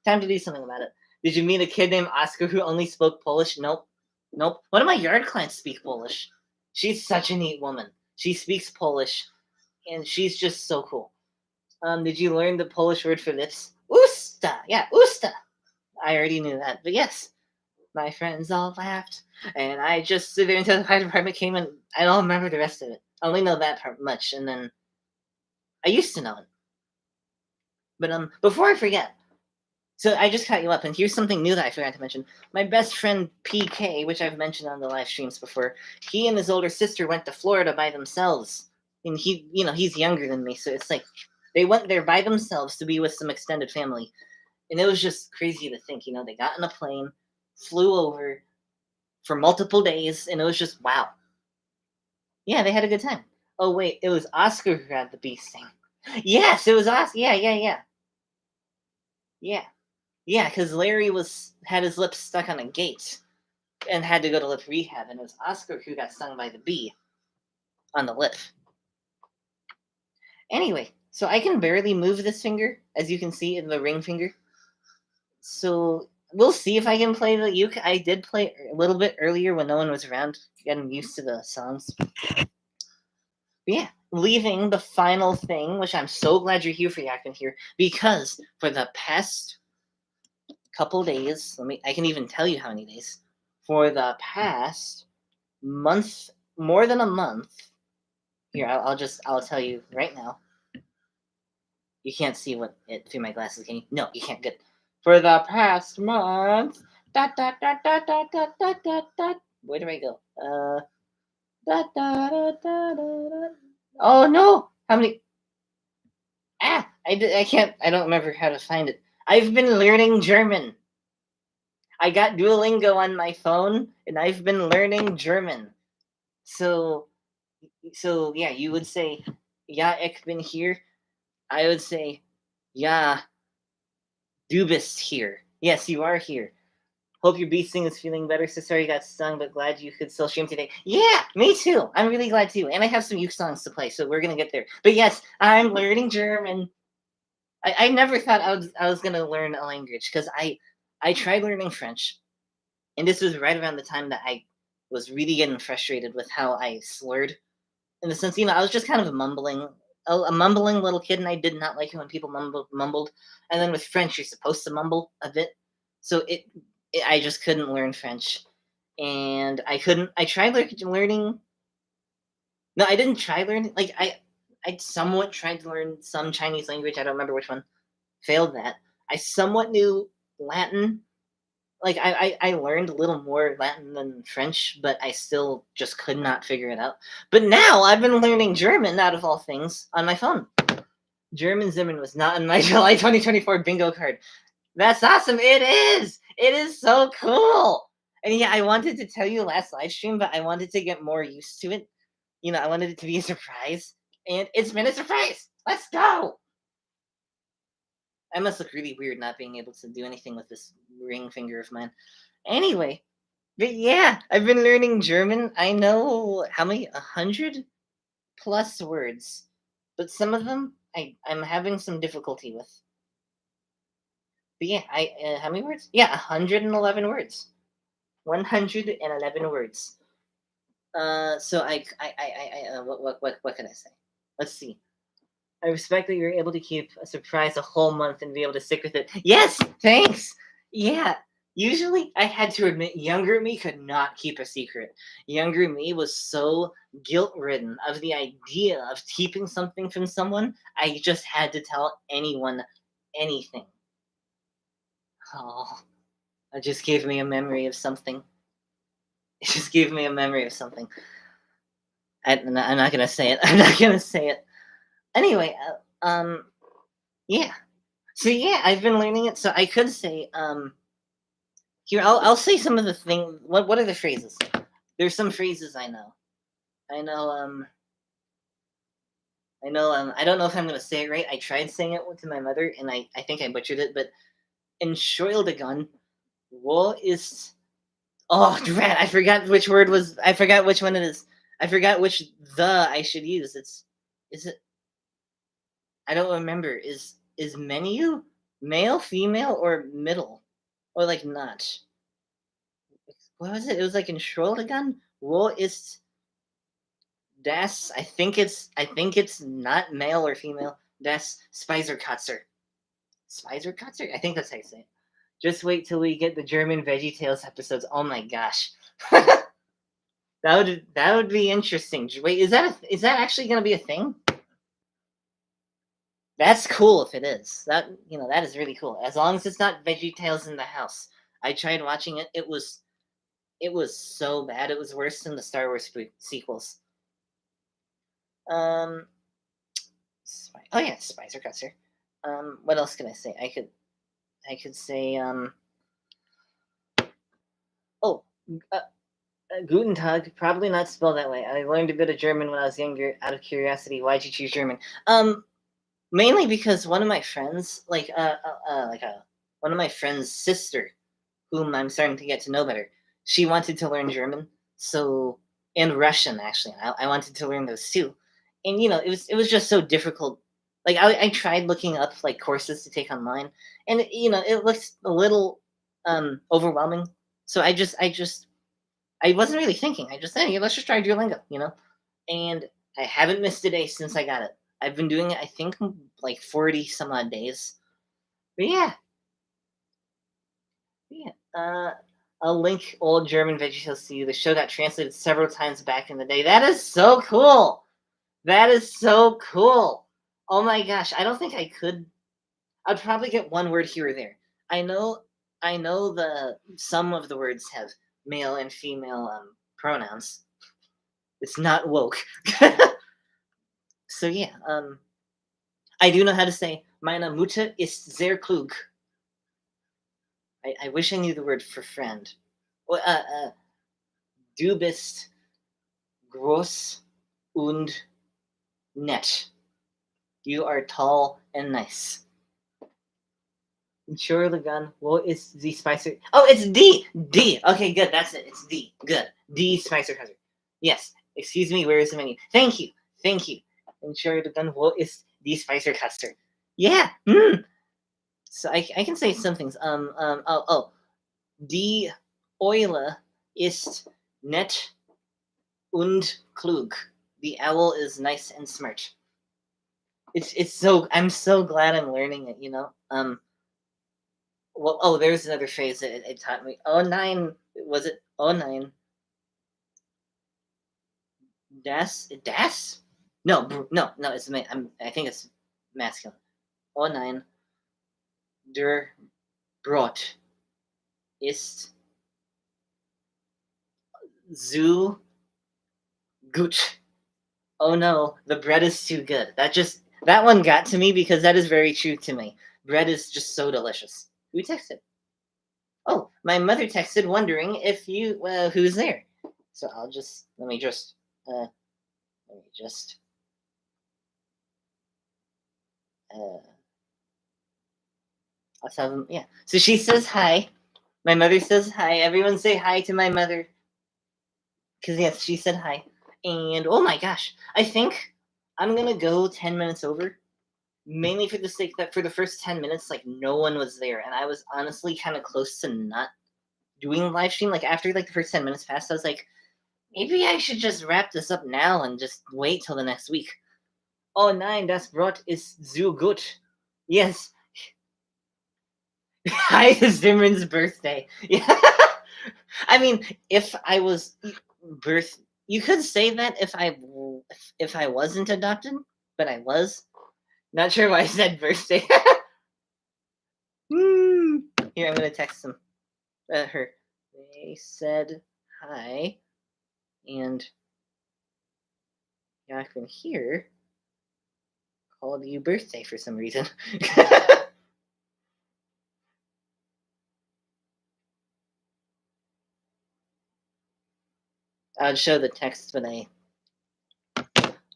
time to do something about it. Did you meet a kid named Oscar who only spoke Polish? Nope. Nope. One of my yard clients speak Polish. She's such a neat woman. She speaks Polish, and she's just so cool. Did you learn the Polish word for lips? Usta. Yeah, usta. I already knew that, but yes. My friends all laughed, and I just stood there until the fire department came, and I don't remember the rest of it. I only know that part much, and then I used to know it. But before I forget, so I just cut you up, and here's something new that I forgot to mention. My best friend PK, which I've mentioned on the live streams before, he and his older sister went to Florida by themselves, and he's younger than me, so it's like they went there by themselves to be with some extended family, and it was just crazy to think. They got in a plane, flew over for multiple days, and it was just wow. Yeah, they had a good time. Oh wait, it was Oscar who had the bee sting. Yes, it was Oscar. Yeah. Yeah, because Larry had his lips stuck on a gate and had to go to lip rehab, and it was Oscar who got stung by the bee on the lip. Anyway, so I can barely move this finger, as you can see in the ring finger. So we'll see if I can play the uke. I did play a little bit earlier when no one was around, getting used to the songs. But yeah, leaving the final thing, which I'm so glad you're here for, Yakman here, because for the past couple days, I can even tell you how many days. For the past month, more than a month. Here, I'll tell you right now. You can't see it through my glasses, can you? No, you can't. Good. For the past month, dot dot dot dot dot dot dot dot dot. Where do I go? Dot dot dot dot dot. Oh no! How many? I can't. I don't remember how to find it. I've been learning German. I got Duolingo on my phone, and I've been learning German. So yeah, you would say, "Ja, ich bin hier." I would say, "Ja, du bist hier." Yes, you are here. Hope your bee sting is feeling better. So sorry you got stung, but glad you could still stream today. Yeah, me too. I'm really glad too. And I have some uke songs to play, so we're gonna get there. But yes, I'm learning German. I never thought I was gonna learn a language, because I tried learning French, and this was right around the time that I was really getting frustrated with how I slurred. In the sense, I was just kind of a mumbling little kid, and I did not like it when people mumbled. And then with French, you're supposed to mumble a bit, so I just couldn't learn French, and I couldn't. I tried learning. No, I didn't try learning. Like I somewhat tried to learn some Chinese language. I don't remember which one. Failed that. I somewhat knew Latin. Like I learned a little more Latin than French, but I still just could not figure it out. But now I've been learning German, out of all things, on my phone. German Zimmern was not in my July 2024 bingo card. That's awesome. It is. It is so cool. And yeah, I wanted to tell you last live stream, but I wanted to get more used to it. I wanted it to be a surprise, and it's been a surprise. Let's go. I must look really weird not being able to do anything with this ring finger of mine. Anyway, but yeah, I've been learning German. I know how many? 100+ words, but some of them I'm having some difficulty with. But yeah, how many words? Yeah, 111 words. 111 words. So what can I say? Let's see. I respect that you're able to keep a surprise a whole month and be able to stick with it. Yes, thanks. Yeah. Usually, I had to admit, younger me could not keep a secret. Younger me was so guilt-ridden of the idea of keeping something from someone, I just had to tell anyone anything. Oh, it just gave me a memory of something. It just gave me a memory of something. I'm not gonna say it. I'm not gonna say it. Anyway, yeah. So yeah, I've been learning it. So I could say, here I'll say some of the things. What are the phrases? There's some phrases I know. I I know. I don't know if I'm gonna say it right. I tried saying it to my mother, and I think I butchered it. But Entschuldigung, wo ist? Oh, drat! I forgot which word was. I forgot which one it is. I forgot which the I should use. Is it? I don't remember. Is menu male, female, or middle, or like not? What was it? It was like Entschuldigung, wo ist das? I think it's not male or female. Das Speiserkatzer. Speiserkatzer? I think that's how you say it. Just wait till we get the German VeggieTales episodes. Oh my gosh. That would be interesting. Wait, is that actually gonna be a thing? That's cool if it is. That is really cool. As long as it's not VeggieTales in the house. I tried watching it. It was so bad. It was worse than the Star Wars sequels. Um. Oh yeah, Spicer Cutter. What else can I say? I could say Oh, uh, Guten Tag. Probably not spelled that way. I learned a bit of German when I was younger. Out of curiosity, why'd you choose German? Mainly because one of my friends, one of my friend's sister, whom I'm starting to get to know better, she wanted to learn German, so and Russian actually. I wanted to learn those too, and it was just so difficult. Like I tried looking up like courses to take online, and it looks a little overwhelming. So I wasn't really thinking. I just said, hey, let's just try Duolingo. And I haven't missed a day since I got it. I've been doing it, I think, like 40 some odd days. But yeah, yeah. I'll link old German VeggieTales to you. The show got translated several times back in the day. That is so cool. That is so cool. Oh my gosh, I don't think I could. I'd probably get one word here or there. I know, I know the some of the words have male and female pronouns. It's not woke. So yeah, I do know how to say meine Mutter ist sehr klug. I wish I knew the word for friend. Well, du bist groß und nett. You are tall and nice. Entschuldigung, wo ist die Spicer? Oh, it's D. D. Okay, good. That's it. It's D. Good. D Spicer Hazard. Yes. Excuse me. Where is the menu? Thank you. Thank you. Entschuldigung, wo ist die Spicer Custard? Yeah. So I can say some things. Die Eule ist nett und klug. The owl is nice and smart. It's so I'm so glad I'm learning it. Well, there's another phrase that it taught me. Oh nine, was it? Oh nine, das? No, no, no. I think it's masculine. Oh nine, der Brot ist zu gut. Oh no, the bread is too good. That one got to me because that is very true to me. Bread is just so delicious. Who texted? Oh, my mother texted wondering if who's there. So let me just uh I'll tell them, yeah. So she says hi. My mother says hi. Everyone say hi to my mother. Because yes, she said hi. And oh my gosh, I think I'm gonna go 10 minutes over. Mainly for the sake that for the first 10 minutes, like no one was there. And I was honestly kind of close to not doing a live stream. Like after like the first 10 minutes passed, I was like, maybe I should just wrap this up now and just wait till the next week. Oh nein, das Brot ist so gut. Yes. Hi, it's Zimmerman's birthday. Yeah. I mean, if I was you could say that if I wasn't adopted, but I was. Not sure why I said birthday. Here, I'm gonna text her. They said hi, and Yakun here called you birthday for some reason. I'll show the text when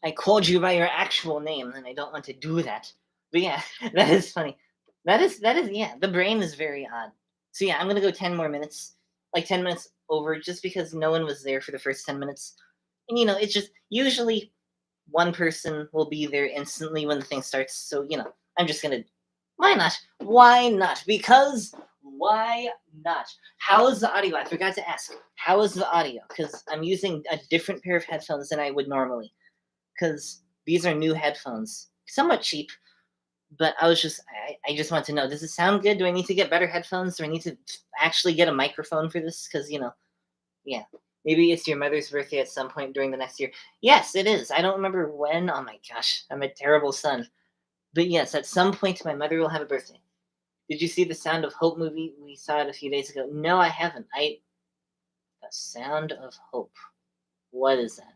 I I called you by your actual name, and I don't want to do that. But yeah, that is funny. That is yeah. The brain is very odd. So yeah, I'm gonna go 10 more minutes, like 10 minutes over, just because no one was there for the first 10 minutes, and it's just usually one person will be there instantly when the thing starts. So I'm just gonna. Why not? Why not? Because why not? How is the audio? I forgot to ask. How is the audio? Because I'm using a different pair of headphones than I would normally, because these are new headphones, somewhat cheap. But I just want to know, does it sound good? Do I need to get better headphones? Do I need to actually get a microphone for this? Because yeah, maybe it's your mother's birthday at some point during the next year. Yes, it is. I don't remember when. Oh my gosh, I'm a terrible son. But yes, at some point my mother will have a birthday. Did you see the Sound of Hope movie? We saw it a few days ago. No, I haven't. The Sound of Hope. What is that?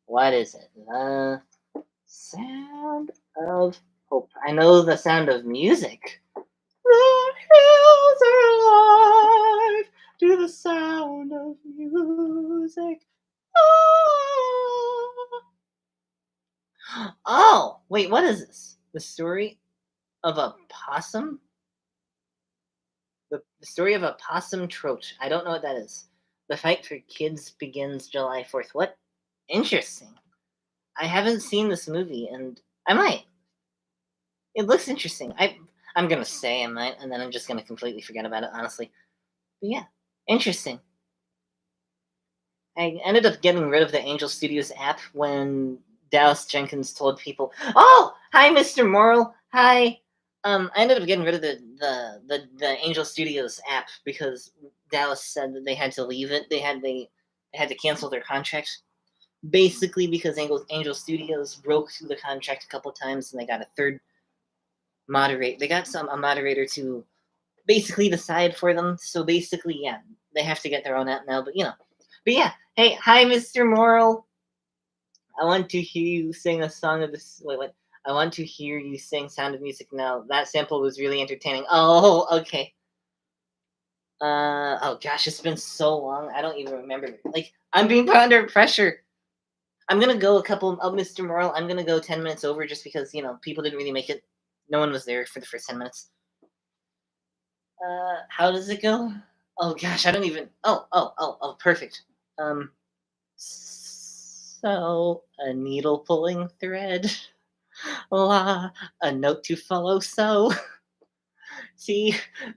What is it? The Sound of Hope. I know the sound of music. The hills are alive to the sound of music. Oh, wait, what is this? The story of a possum? The story of a possum trout. I don't know what that is. The fight for kids begins July 4th. What? Interesting. I haven't seen this movie, and I might. It looks interesting. I'm gonna say I might, and then I'm just gonna completely forget about it, honestly. But yeah, interesting. I ended up getting rid of the Angel Studios app when Dallas Jenkins told people, "Oh, hi, Mr. Morrill. Hi." I ended up getting rid of the Angel Studios app because Dallas said that they had to leave it. They had to cancel their contract, basically because Angel Studios broke the contract a couple times, and they got a third moderate. They got a moderator to basically decide for them. So basically, yeah, they have to get their own app now. But yeah. Hey, hi, Mr. Morrill. I want to hear you sing a song of this. Wait. I want to hear you sing Sound of Music now. That sample was really entertaining. Oh, okay. Oh gosh, it's been so long. I don't even remember. Like, I'm being put under pressure. I'm gonna go a couple. Oh, Mr. Morrill, I'm gonna go 10 minutes over just because people didn't really make it. No one was there for the first 10 minutes. How does it go? Oh gosh, I don't even. Oh, perfect. So a needle pulling thread, la, a note to follow. So, tea,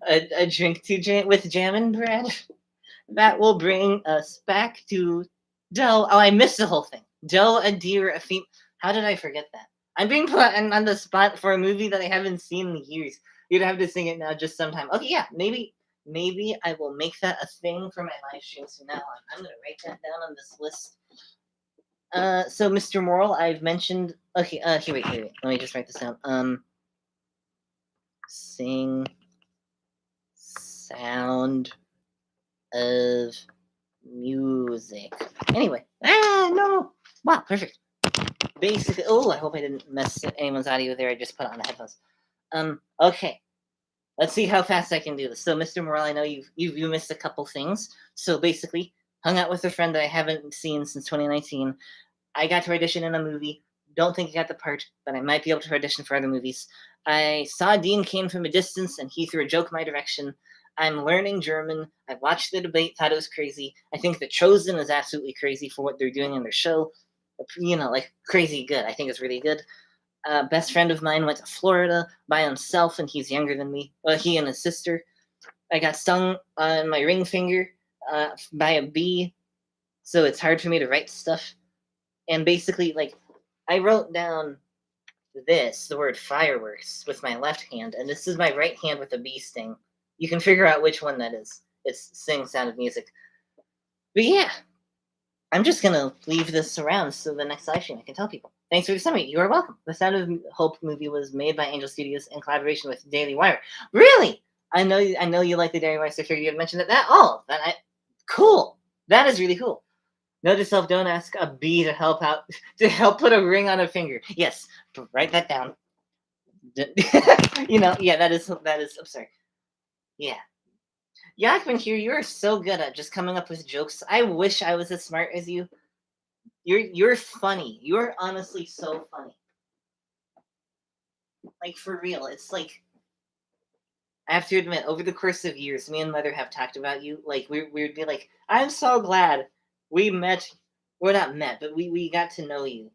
a drink to jam with jam and bread. That will bring us back to dough. Oh, I missed the whole thing. Dough, a deer, a feet. How did I forget that? I'm being put on the spot for a movie that I haven't seen in years. You'd have to sing it now just sometime. Okay, yeah, maybe I will make that a thing for my live streams from now on. I'm gonna write that down on this list. So Mr. Morrill, I've mentioned. Okay, here, wait. Let me just write this down. Sing Sound of Music. Anyway, no. Wow, perfect. Basically, I hope I didn't mess anyone's audio there. I just put it on the headphones. Okay. Let's see how fast I can do this. So, Mr. Morrill, I know you missed a couple things. So basically, hung out with a friend that I haven't seen since 2019. I got to audition in a movie. Don't think I got the part, but I might be able to audition for other movies. I saw Dean Cain from a distance, and he threw a joke my direction. I'm learning German. I watched the debate, thought it was crazy. I think The Chosen is absolutely crazy for what they're doing in their show. Like crazy good. I think it's really good. Best friend of mine went to Florida by himself, and he's younger than me. Well, he and his sister. I got stung on my ring finger by a bee, so it's hard for me to write stuff. And basically, like, I wrote down the word fireworks, with my left hand, and this is my right hand with a bee sting. You can figure out which one that is. It's Sing Sound of Music. But yeah, I'm just gonna leave this around so the next live stream I can tell people. Thanks for the summary. You are welcome. The Sound of Hope movie was made by Angel Studios in collaboration with Daily Wire. Really? I know you like the Daily Wire, so I figured you had mentioned that. Cool. That is really cool. Note to self: don't ask a bee to help put a ring on a finger. Yes, write that down. Yeah, that is. I'm sorry. Yeah. Yakman here, you are so good at just coming up with jokes. I wish I was as smart as you. You're funny. You're honestly so funny. Like, for real. It's like, I have to admit, over the course of years, me and Mother have talked about you. Like, we'd be like, I'm so glad we met. We're not met, but we got to know you.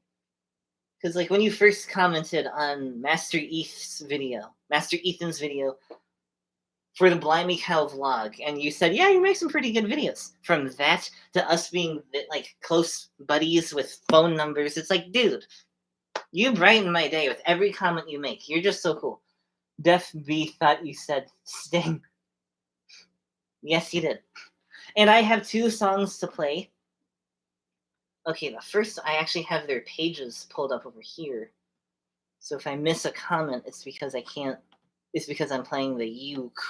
Because, like, when you first commented on Master Ethan's video for the Blimey Cow vlog, and you said, yeah, you make some pretty good videos. From that to us being, like, close buddies with phone numbers, it's like, dude, you brighten my day with every comment you make. You're just so cool. Def B thought you said Sting. Yes, you did. And I have 2 songs to play. Okay, the first, I actually have their pages pulled up over here. So if I miss a comment, it's because I can't, it's because I'm playing the uke.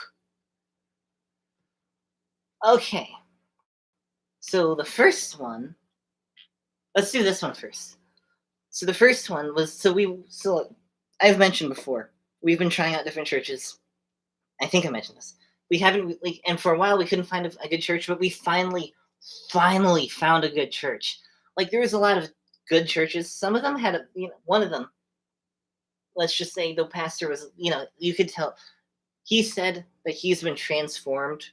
Okay. So the first one, let's do this one first. So the first one was, so I've mentioned before, we've been trying out different churches. I think I mentioned this. We haven't, like, and for a while we couldn't find a good church, but we finally found a good church. Like, there was a lot of good churches. Some of them had one of them, let's just say the pastor was, you could tell, he said that he's been transformed.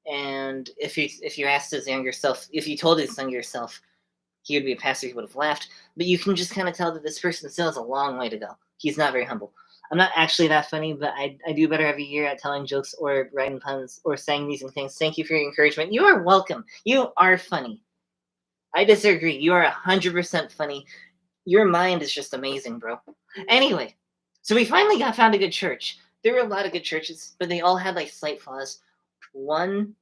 And if you asked his younger self, if you told his younger self he would be a pastor, he would have laughed. But you can just kind of tell that this person still has a long way to go. He's not very humble. I'm not actually that funny, but I do better every year at telling jokes or writing puns or saying amusing things. Thank you for your encouragement. You are welcome. You are funny. I disagree. You are 100% funny. Your mind is just amazing, bro. Anyway, so we finally found a good church. There were a lot of good churches, but they all had like slight flaws. One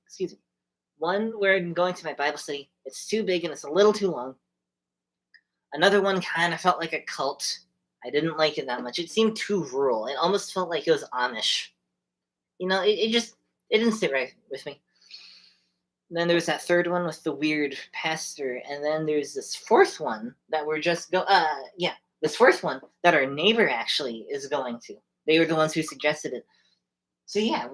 where I'm going to my Bible study, it's too big and it's a little too long. Another one kind of felt like a cult. I didn't like it that much. It seemed too rural. It almost felt like it was Amish. It didn't sit right with me. And then there was that third one with the weird pastor, and then there's this fourth one that this fourth one that our neighbor actually is going to. They were the ones who suggested it. So yeah,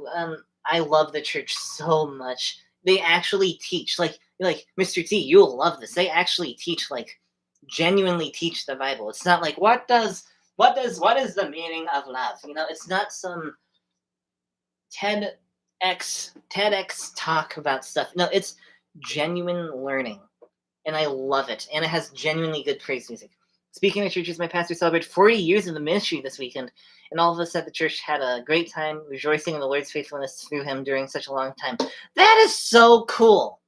I love the church so much. They actually teach, like Mr. T, you'll love this. They actually teach, like, genuinely teach the Bible. It's not like what is the meaning of love? It's not some TEDx talk about stuff. No, it's genuine learning, and I love it. And it has genuinely good praise music. Speaking of churches, my pastor celebrated 40 years of the ministry this weekend, and all of us at the church had a great time rejoicing in the Lord's faithfulness through him during such a long time. That is so cool.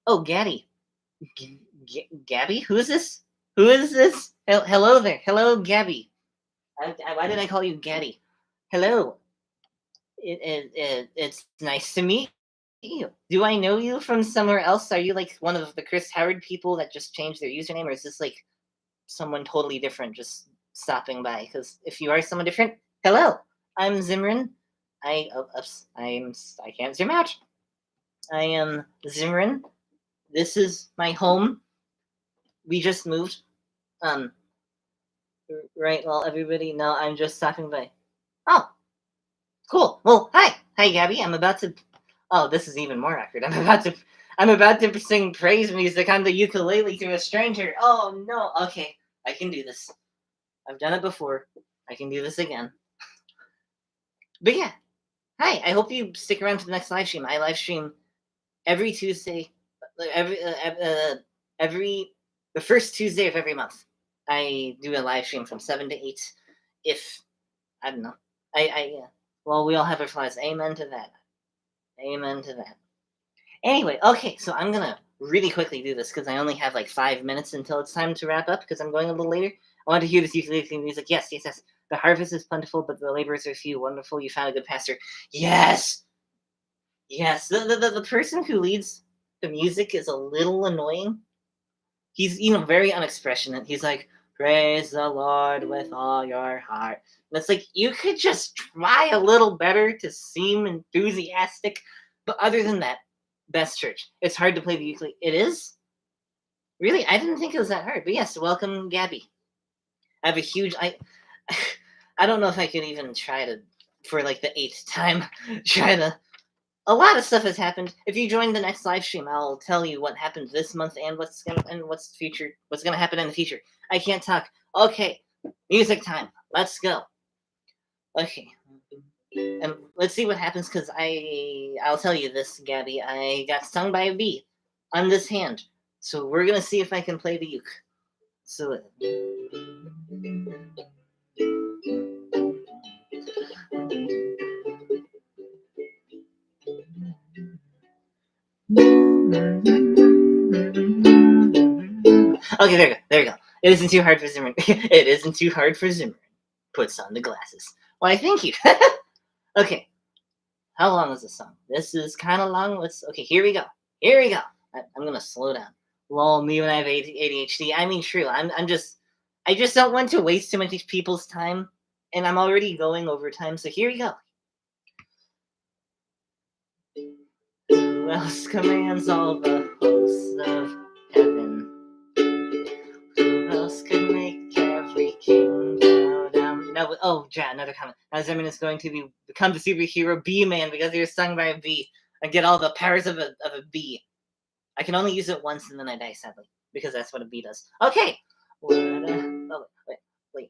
Oh, Gaddy. Gabby? Who is this? Hello there. Hello, Gabby. Why did I call you Gaddy? Hello. It's nice to meet you. Do I know you from somewhere else? Are you like one of the Chris Howard people that just changed their username, or is this like someone totally different just stopping by? Because if you are someone different, hello, I'm Zimran. I can't zoom out. I am Zimran. This is my home. We just moved. Right. Well, everybody, no, I'm just stopping by. Oh, cool. Well, hi, Gabby. I'm about to. Oh, this is even more awkward. I'm about to sing praise music on the ukulele to a stranger. Oh no. Okay, I can do this. I've done it before. I can do this again. But yeah, hi. I hope you stick around for the next live stream. I live stream every Tuesday, the first Tuesday of every month. I do a live stream from 7 to 8. If I don't know, well, we all have our flaws. Amen to that. Amen to that. Anyway, okay, so I'm gonna really quickly do this because I only have like 5 minutes until it's time to wrap up because I'm going a little later. I want to hear this ukulele music. Yes. The harvest is plentiful, but the laborers are few. Wonderful, you found a good pastor. Yes. The person who leads the music is a little annoying. He's very unexpressionate. He's like, praise the Lord with all your heart. And it's like, you could just try a little better to seem enthusiastic. But other than that, best church. It's hard to play the ukulele. It is? Really? I didn't think it was that hard. But yes, welcome, Gabby. I have a huge... I don't know if I could even try to, for like the 8th time, try to... a lot of stuff has happened. If you join the next live stream, I'll tell you what happened this month and what's gonna happen in the future. I can't talk. Okay, music time. Let's go. Okay. And let's see what happens, because I'll tell you this, Gabby. I got stung by a bee on this hand. So we're gonna see if I can play the uke. So okay, there we go. There we go. It isn't too hard for Zimmerman. It isn't too hard for Zimmerman. Puts on the glasses. Why, thank you. Okay. How long is this song? This is kind of long. Okay, here we go. Here we go. I'm gonna slow down. Lol, me when I have ADHD. I mean, true. I just don't want to waste too many people's time, and I'm already going over time. So here we go. Who else commands all the hosts of heaven? Who else could make every king bow down? No, oh, yeah, another comment. Now Zimmerman is going to become the superhero Bee-Man because he was stung by a bee and get all the powers of a bee. I can only use it once and then I die, sadly, because that's what a bee does. Okay! Oh, wait.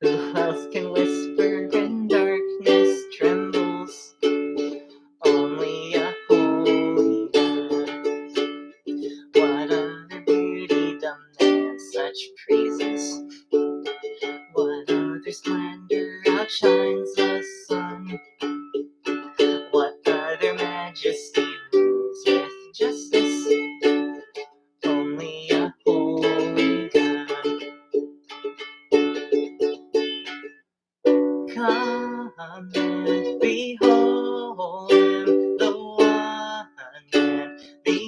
Who else can whisper when darkness trembles? Only a holy God. What other beauty demands such praises? What other splendor outshines the sun? What other majesty rules with justice? Only a holy God. Come and behold him, the one and the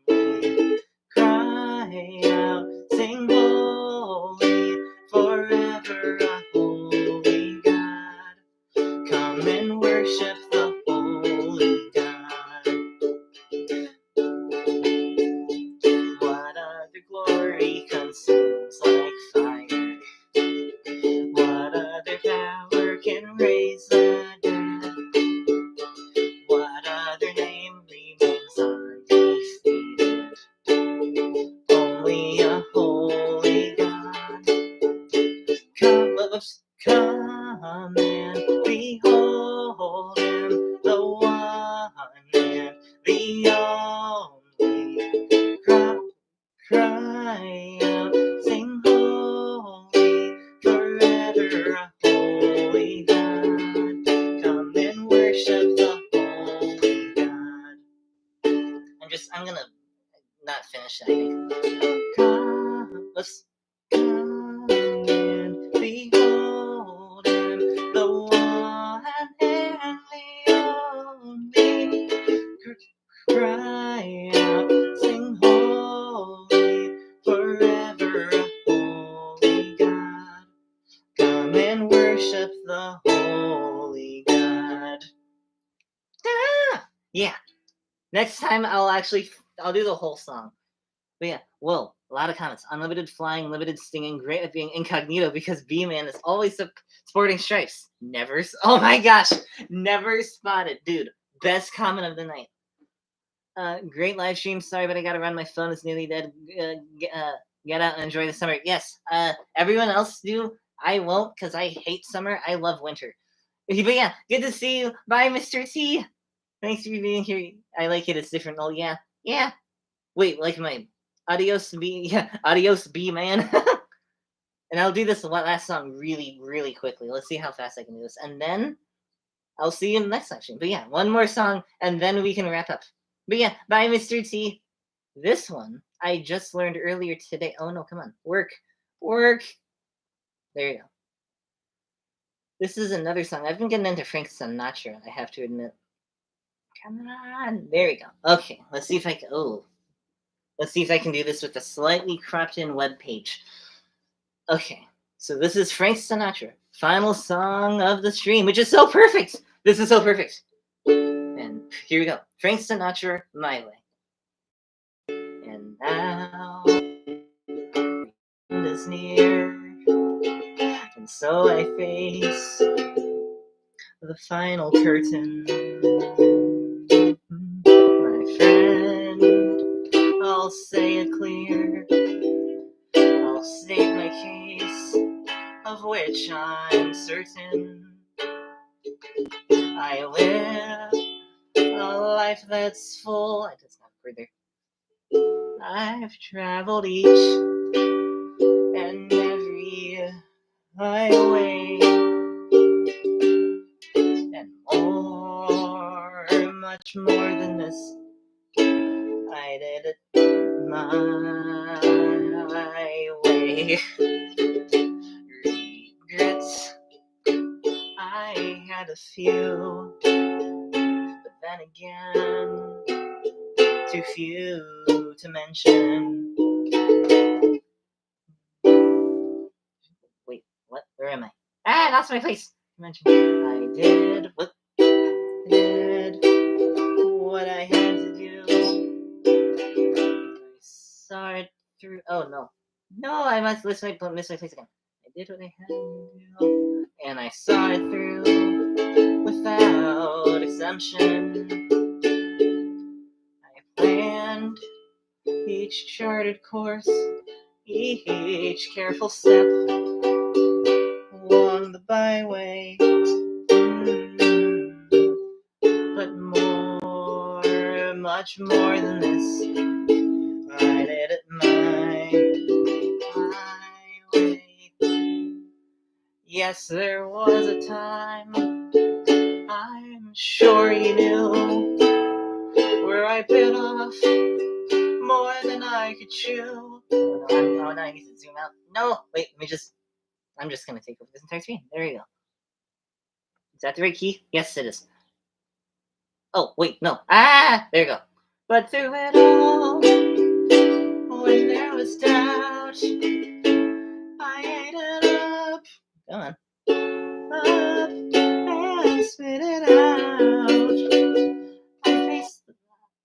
only. Cry out, sing holy, forever a holy God. Come and worship the holy God. What other glory consumes like fire? What other power can raise the dead? What other name remains undefeated? Only a holy God. Come and behold him, the one and the only. Cry out, sing holy, forever a holy God. Come and worship the holy God. I'm gonna not finish it, I think. Come and behold him, the one and the only. Cry out, sing holy, forever a holy God. Come and worship the holy God. Ah! Yeah. Next time I'll do the whole song. But yeah, whoa, a lot of comments. Unlimited flying, limited stinging, great at being incognito because Bee-Man is always sporting stripes. Oh my gosh, never spotted. Dude, best comment of the night. Great live stream. Sorry, but I gotta run. My phone is nearly dead. Get out and enjoy the summer. Yes. Everyone else do. I won't, because I hate summer. I love winter. But yeah, good to see you. Bye, Mr. T. Thanks for being here. I like it. It's different. Oh yeah, yeah. Wait, like my adios B man. And I'll do this last song really, really quickly. Let's see how fast I can do this, and then I'll see you in the next section. But yeah, one more song, and then we can wrap up. But yeah, bye, Mr. T. This one I just learned earlier today. Oh no, come on, work. There you go. This is another song. I've been getting into Frank Sinatra, I have to admit. Come on, there we go. Okay, let's see if I can. Let's see if I can do this with a slightly cropped in web page. Okay, so this is Frank Sinatra, final song of the stream, which is so perfect. This is so perfect. And here we go. Frank Sinatra, My Way. And now it is near, and so I face the final curtain. I'll say it clear. I'll state my case, of which I'm certain. I live a life that's full. It does not further. I've traveled each and every highway and more, much more than this. I did it my way. Regrets, I had a few, but then again, too few to mention. Wait, what? Where am I? I lost my place. I did what I had to do. I saw it through. Oh no, I must miss my place again. I did what I had to do, and I saw it through without exemption. I planned each charted course, each careful step along the byway. But more, much more than this, I did it my way. Yes, there was a time, I'm sure you knew, where I bit off more than I could chew. Oh, no, I need to zoom out. No, wait, I'm just gonna take over this entire screen. There you go. Is that the right key? Yes, it is. Oh, wait, no. There you go. But through it all, when there was doubt, I ate it up. Come on. Up and spit it out.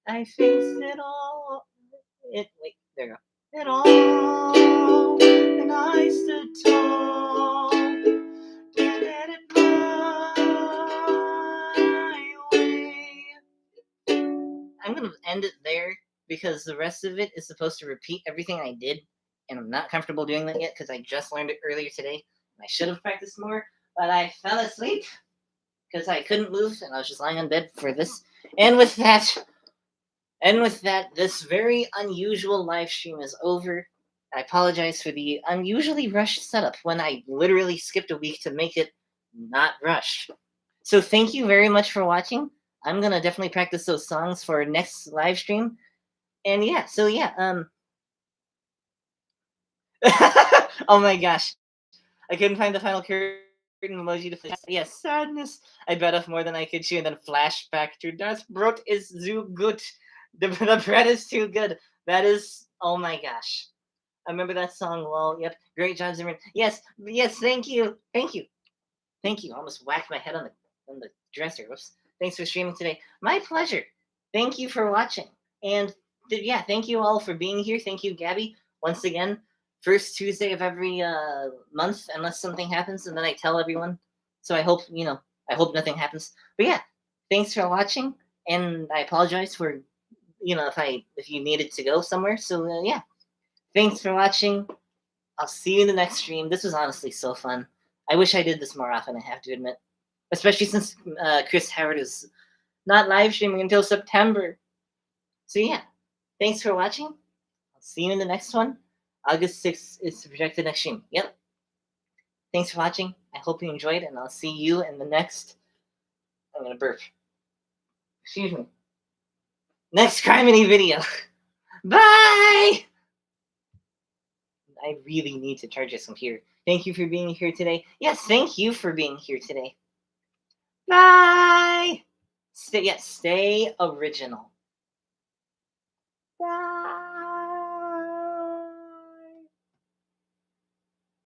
I faced it all. Wait, there you go. It all, and I stood tall. Did it my way. I'm gonna end it there because the rest of it is supposed to repeat everything I did, and I'm not comfortable doing that yet because I just learned it earlier today, and I should have practiced more, but I fell asleep because I couldn't move, and I was just lying on bed for this. And with that, this very unusual live stream is over. I apologize for the unusually rushed setup when I literally skipped a week to make it not rushed. So thank you very much for watching. I'm gonna definitely practice those songs for next live stream. And yeah, oh my gosh. I couldn't find the final curtain emoji to play. Yes, sadness. I bet off more than I could chew, and then flashback to Das Brot is so good. The bread is too good. That is, oh my gosh. I remember that song. Well, yep. Great job, Zimmerman. Yes, thank you. I almost whacked my head on the dresser. Whoops. Thanks for streaming today. My pleasure. Thank you for watching. And yeah, thank you all for being here. Thank you, Gabby. Once again, first Tuesday of every month, unless something happens, and then I tell everyone. So I hope nothing happens. But yeah, thanks for watching, and I apologize for if you needed to go somewhere. So yeah, thanks for watching. I'll see you in the next stream. This was honestly so fun. I wish I did this more often, I have to admit. Especially since Chris Howard is not live streaming until September. So yeah, thanks for watching. I'll see you in the next one. August 6th is the projected next stream. Yep. Thanks for watching. I hope you enjoyed, and I'll see you in the next... I'm going to burp. Excuse me. Next Criminy video. Bye! I really need to charge this computer. Thank you for being here today. Yes, thank you for being here today. Bye! Stay original. Bye!